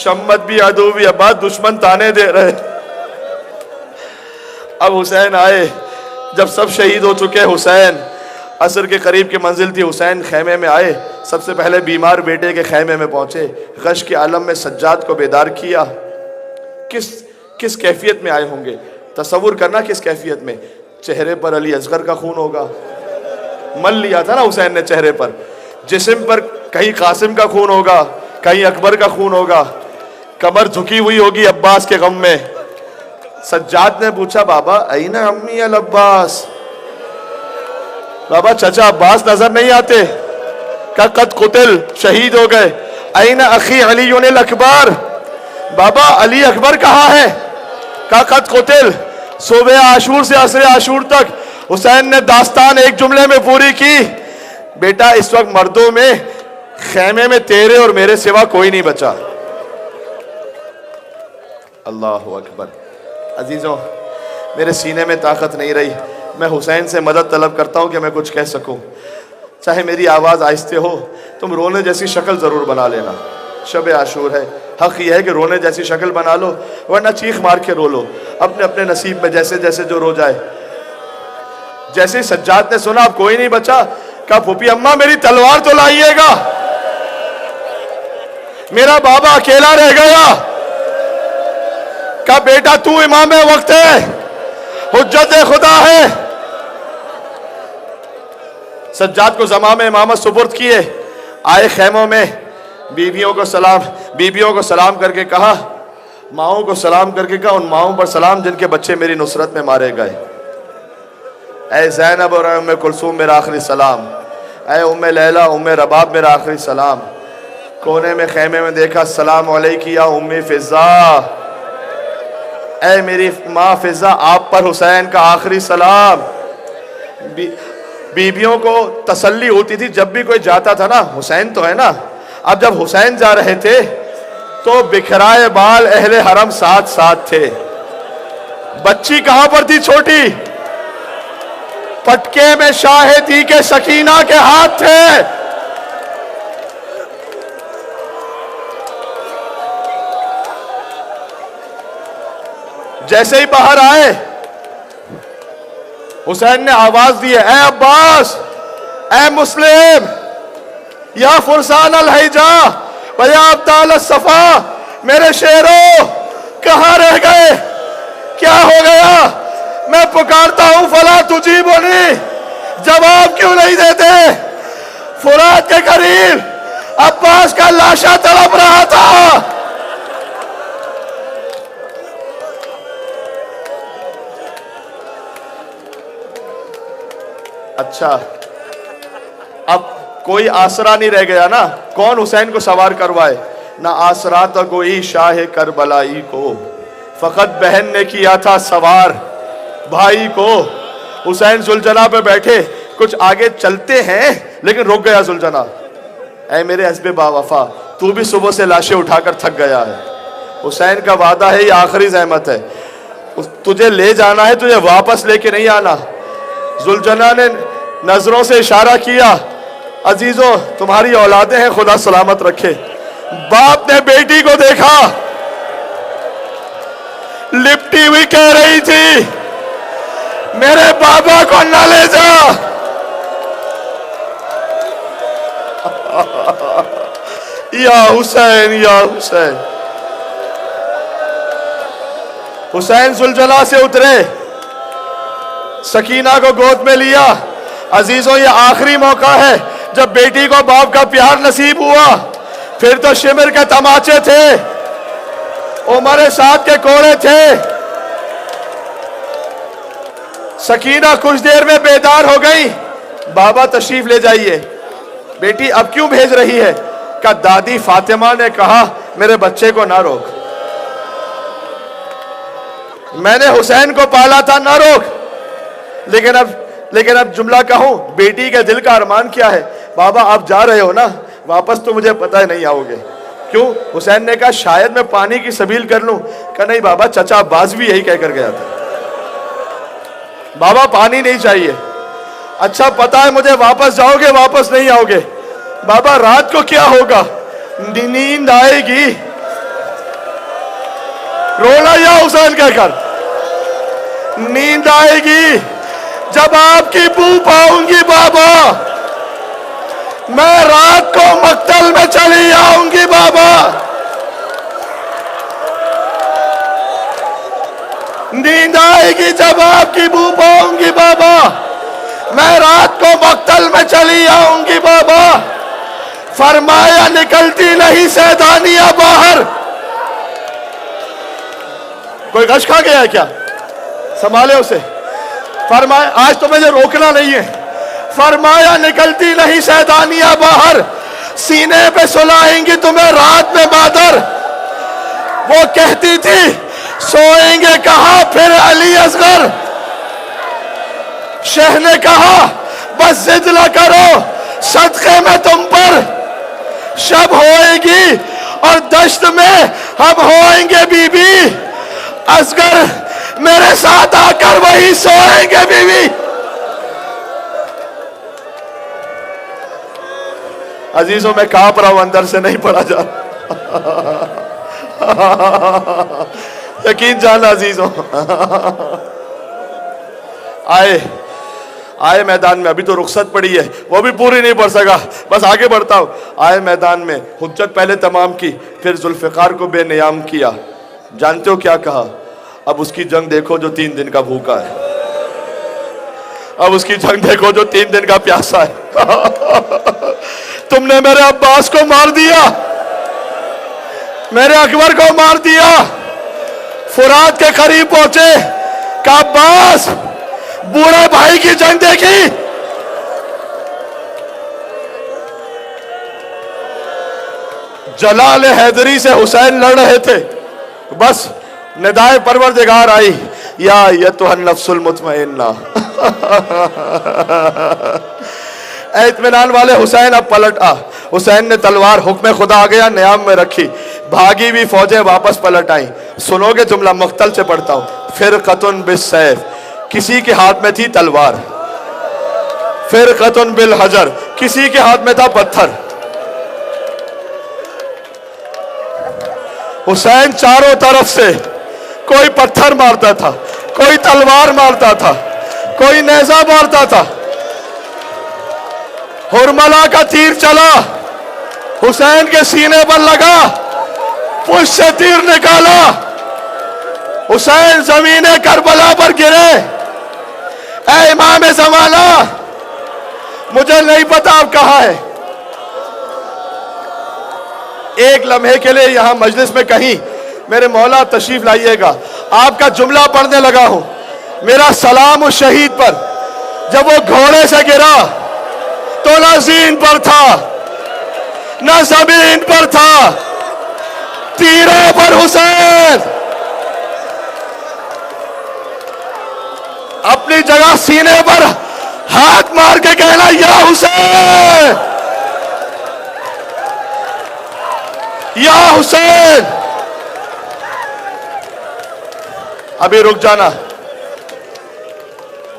شمت بھی عدو بھی عباس دشمن تانے دے رہے. اب حسین آئے، جب سب شہید ہو چکے. حسین عصر کے قریب کی منزل تھی. حسین خیمے میں آئے، سب سے پہلے بیمار بیٹے کے خیمے میں پہنچے، غش کے عالم میں سجاد کو بیدار کیا. کس کیفیت میں آئے ہوں گے؟ تصور کرنا کس کیفیت میں. چہرے پر علی اصغر کا خون ہوگا، مل لیا تھا نا حسین نے چہرے پر. جسم پر کہیں قاسم کا خون ہوگا، کہیں اکبر کا خون ہوگا. کمر جھکی ہوئی ہوگی عباس کے غم میں. سجاد نے پوچھا، بابا این امی العباس، بابا چچا عباس نظر نہیں آتے؟ کہ قد قتل، شہید ہو گئے. این اخی علی الاکبر، بابا علی اکبر کہاں ہے؟ کہ قد قتل. صبح عاشور سے عصر عاشور تک حسین نے داستان ایک جملے میں پوری کی. بیٹا اس وقت مردوں میں خیمے میں تیرے اور میرے سوا کوئی نہیں بچا. اللہ اکبر. عزیزوں میرے سینے میں طاقت نہیں رہی. میں حسین سے مدد طلب کرتا ہوں کہ میں کچھ کہہ سکوں. چاہے میری آواز آہستہ ہو، تم رونے جیسی شکل ضرور بنا لینا. شب عاشور ہے، حق یہ ہے کہ رونے جیسی شکل بنا لو، ورنہ چیخ مار کے رو لو اپنے اپنے نصیب میں جیسے جیسے جو رو جائے. جیسے سجاد نے سنا اب کوئی نہیں بچا، کہا پھوپھی اماں میری تلوار تو لائیے گا، میرا بابا اکیلا رہ گیا. کہا بیٹا تو امام وقت ہے، حجت خدا ہے. سجاد کو زمام امامت سپرد کیے. آئے خیموں میں، بیویوں کو سلام کر کے کہا، ماؤں کو سلام کر کے کہا، ان ماؤں پر سلام جن کے بچے میری نصرت میں مارے گئے. اے زینب اور ام کلثوم میرا آخری سلام. اے ام لیلہ ام رباب میرا آخری سلام. کونے میں خیمے میں دیکھا، السلام علیکی یا ام فضا، اے میری ماں فضا آپ پر حسین کا آخری سلام. بیویوں کو تسلی ہوتی تھی جب بھی کوئی جاتا تھا نا، حسین تو ہے نا. اب جب حسین جا رہے تھے تو بکھرائے بال اہل حرم ساتھ ساتھ تھے. بچی کہاں پر تھی چھوٹی؟ پٹکے میں شاہدی کے سکینہ کے ہاتھ تھے. جیسے ہی باہر آئے حسین نے آواز دی، اے عباس، اے مسلم، یا فرسان الحجا و یا ابطال الصفا، میرے شیروں کہاں رہ گئے؟ کیا ہو گیا؟ میں پکارتا ہوں فلا تجیبونی، جواب کیوں نہیں دیتے؟ فرات کے قریب عباس کا لاشا تڑپ رہا تھا. اچھا اب کوئی آسرا نہیں رہ گیا نا. کون حسین کو سوار کروائے؟ نہ آسرا تو کوئی شاہ کربلائی کو، فقط بہن نے کیا تھا سوار بھائی کو. حسین زلجنا پہ بیٹھے، کچھ آگے چلتے ہیں لیکن رک گیا زلجنا. اے میرے حسب با وفا، تو بھی صبح سے لاشیں اٹھا کر تھک گیا ہے. حسین کا وعدہ ہے یہ آخری زحمت ہے، تجھے لے جانا ہے، تجھے واپس لے کے نہیں آنا. زلجنا نے نظروں سے اشارہ کیا، عزیزوں تمہاری اولادیں ہیں، خدا سلامت رکھے. باپ نے بیٹی کو دیکھا، لپٹی ہوئی کہہ رہی تھی میرے بابا کو نہ لے جا. یا حسین یا حسین. حسین زلجلا سے اترے، سکینہ کو گود میں لیا۔ عزیزوں یہ آخری موقع ہے جب بیٹی کو باپ کا پیار نصیب ہوا، پھر تو شمر کے تماچے تھے، عمر سعد کے کوڑے تھے۔ سکینہ کچھ دیر میں بیدار ہو گئی، بابا تشریف لے جائیے۔ بیٹی اب کیوں بھیج رہی ہے؟ کہ دادی فاطمہ نے کہا میرے بچے کو نہ روک، میں نے حسین کو پالا تھا، نہ روک۔ لیکن اب جملہ کہوں، بیٹی کے دل کا ارمان کیا ہے؟ بابا آپ جا رہے ہو نا، واپس تو مجھے پتہ ہے نہیں آؤ گے، کیوں؟ حسین نے کہا شاید میں پانی کی سبیل کر لوں۔ کہا نہیں بابا، چچا عباس بھی یہی کہہ کر گیا تھا، بابا پانی نہیں چاہیے۔ اچھا پتہ ہے مجھے، واپس جاؤ گے، واپس نہیں آؤ گے۔ بابا رات کو کیا ہوگا؟ نیند آئے گی، رونا یا حسین کہہ کر، نیند آئے گی جب آپ کی بو پاؤں گی بابا، میں رات کو مقتل میں چلی آؤں گی بابا، نیند آئے گی جب آپ کی بو پاؤں گی بابا، میں رات کو مقتل میں چلی آؤں گی بابا۔ فرمایا نکلتی نہیں سیدانیہ باہر۔ کوئی غش کھا گیا ہے کیا؟ سنبھالے اسے۔ فرمایا آج تو مجھے روکنا نہیں ہے، فرمایا نکلتی نہیں سیدانیہ باہر، سینے پہ سلائیں گی تمہیں رات میں بادر۔ وہ کہتی تھی سوئیں گے کہاں پھر علی اصغر، شیخ نے کہا بس ضد نہ کرو، صدقے میں تم پر شب ہوئے گی اور دشت میں ہم ہوئیں گے بی بی، اصغر میرے ساتھ آ کر وہی سوئیں گے بی بی۔ عزیزوں میں کانپ رہا ہوں، اندر سے نہیں پڑا جا یقین جانا عزیزوں۔ آئے میدان میں، ابھی تو رخصت پڑی ہے، وہ بھی پوری نہیں پڑھ سکا، بس آگے بڑھتا ہوں۔ آئے میدان میں، حجت پہلے تمام کی، پھر ذوالفقار کو بے نیام کیا۔ جانتے ہو کیا کہا؟ اب اس کی جنگ دیکھو جو 3 دن کا بھوکا ہے، اب اس کی جنگ دیکھو جو 3 دن کا پیاسا ہے۔ تم نے میرے عباس کو مار دیا، میرے اکبر کو مار دیا۔ فرات کے قریب پہنچے، کہا عباس بوڑھے بھائی کی جنگ دیکھی؟ جلال حیدری سے حسین لڑ رہے تھے، بس ندائے پروردگار آئی، یا ایتھا النفس المطمئنہ۔ اے اطمینان والے حسین اب پلٹ آ۔ حسین نے تلوار، حکم خدا آ گیا، نیام میں رکھی، بھاگی بھی فوجیں واپس پلٹ آئیں۔ سنو گے جملہ، مقتل سے پڑھتا ہوں۔ فرقۃ بالسیف، کسی کے ہاتھ میں تھی تلوار، فرقۃ بالحجر، کسی کے ہاتھ میں تھا پتھر۔ حسین چاروں طرف سے کوئی پتھر مارتا تھا، کوئی تلوار مارتا تھا، کوئی نیزہ مارتا تھا۔ ہرملا کا تیر چلا، حسین کے سینے پر لگا، پشت سے تیر نکالا، حسین زمین کربلا پر گرے۔ اے امام زمانہ، مجھے نہیں پتا آپ کہاں ہے، ایک لمحے کے لیے یہاں مجلس میں کہیں میرے مولا تشریف لائیے گا۔ آپ کا جملہ پڑھنے لگا ہوں، میرا سلام اس شہید پر، جب وہ گھوڑے سے گرا تو نہ زین پر تھا نہ زمین پر تھا، تیروں پر حسین اپنی جگہ سینے پر ہاتھ مار کے کہنا یا حسین، یا حسین۔ ابھی رک جانا،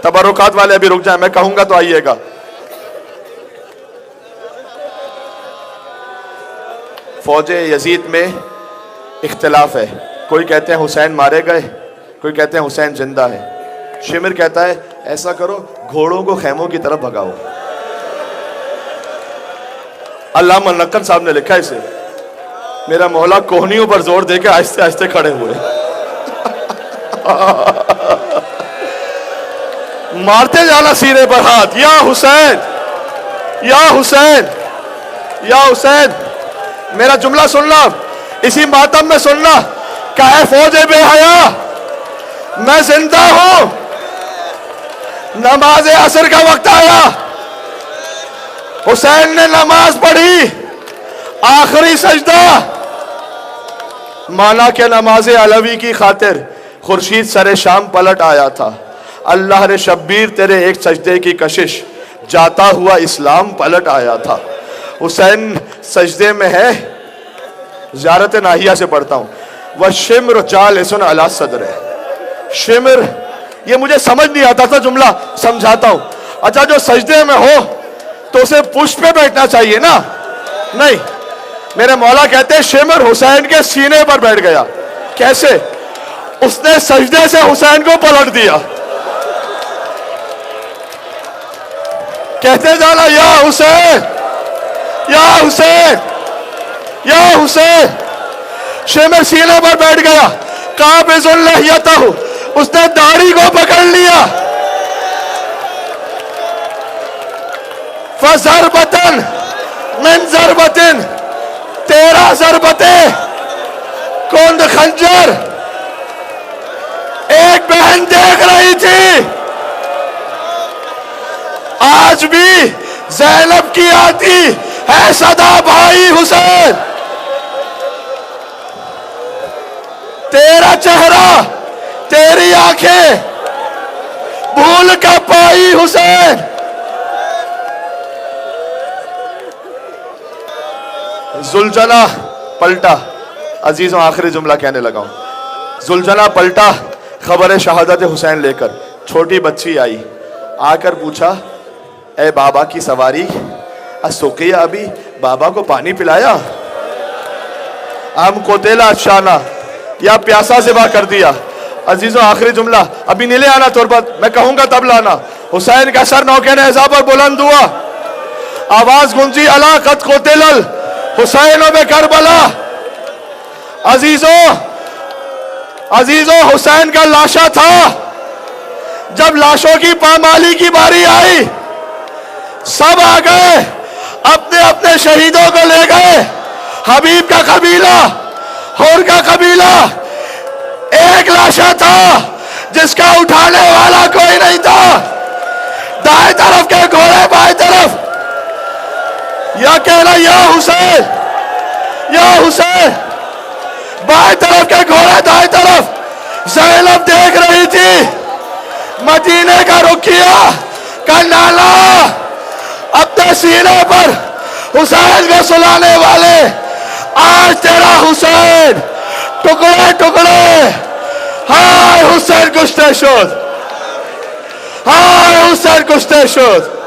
تبرکات والے ابھی رک جائیں، میں کہوں گا تو آئیے گا۔ فوج یزید میں اختلاف ہے، کوئی کہتے ہیں حسین مارے گئے، کوئی کہتے ہیں حسین زندہ ہے۔ شمر کہتا ہے ایسا کرو گھوڑوں کو خیموں کی طرف بھگاؤ۔ علامہ نقل صاحب نے لکھا اسے، میرا مولا کوہنیوں پر زور دے کے آہستہ آہستہ کھڑے ہوئے۔ مارتے جانا سینے پر ہاتھ، یا حسین یا حسین یا حسین. میرا جملہ سننا، اسی ماتم میں سننا. کہے فوج بے حیا میں زندہ ہوں، نماز عصر کا وقت آیا، حسین نے نماز پڑھی، آخری سجدہ. مانا کہ نماز علوی کی خاطر خورشید سر شام پلٹ آیا تھا. اللہ نے شبیر تیرے ایک سجدے کی کشش، جاتا ہوا اسلام پلٹ آیا تھا. حسین سجدے میں ہے، زیارت ناہیہ سے پڑھتا ہوں. وَالشِّمْرُ جَالِسٌ عَلَى صَدْرِهِ. شمر، یہ مجھے سمجھ نہیں آتا تھا، جملہ سمجھاتا ہوں. اچھا جو سجدے میں ہو تو اسے پشت پہ بیٹھنا چاہیے نا؟ نہیں، میرے مولا کہتے ہیں شمر حسین کے سینے پر بیٹھ گیا. کیسے؟ اس نے سجدے سے حسین کو پلٹ دیا. کہتے جانا یا حسین یا حسین یا حسین. شمر سینے پر بیٹھ گیا. قابض لحیتہ، اس نے داڑھی کو پکڑ لیا. فَضَرْبَةً مِّن ضَرْبَةٍ، 13 ضربتیں کند خنجر. ایک بہن دیکھ رہی تھی، آج بھی زینب کی آتی ہے صدا بھائی حسین. تیرا چہرہ، تیری آنکھیں بھول کا پائی حسین. زلجلہ پلٹا. عزیزوں آخری جملہ کہنے لگا ہوں. زلجلہ پلٹا خبر شہادت حسین لے کر. چھوٹی بچی آئی، آ کر پوچھا اے بابا کی سواری، اسقیہ ابھی، بابا کو پانی پلایا؟ ام قتل شانہ، یا پیاسا ذبح کر دیا. عزیزوں آخری جملہ، ابھی نہیں لے آنا تربت، میں کہوں گا تب لانا. حسین کا سر نوکے نیزہ پر بلند ہوا، آواز گونجی الا قد قتل حسین بے کربلا. عزیزوں حسین کا لاشا تھا. جب لاشوں کی پامالی کی باری آئی، سب آ گئے، اپنے اپنے شہیدوں کو لے گئے. حبیب کا قبیلہ، حور کا قبیلہ. ایک لاشا تھا جس کا اٹھانے والا کوئی نہیں تھا. دائیں طرف کے گھوڑے بائیں طرف، یا کہنا یا حسین یا حسین. بائیں طرف کے گھوڑے دائیں طرف. زینب دیکھ رہی تھی، مدینے کا رخ کیا. کنالا اپنے سینے پر حسین کو سلانے والے، آج تیرا حسین ٹکڑے ٹکڑے. ہائے حسین کشتے شد، ہائے حسین کشتے شد.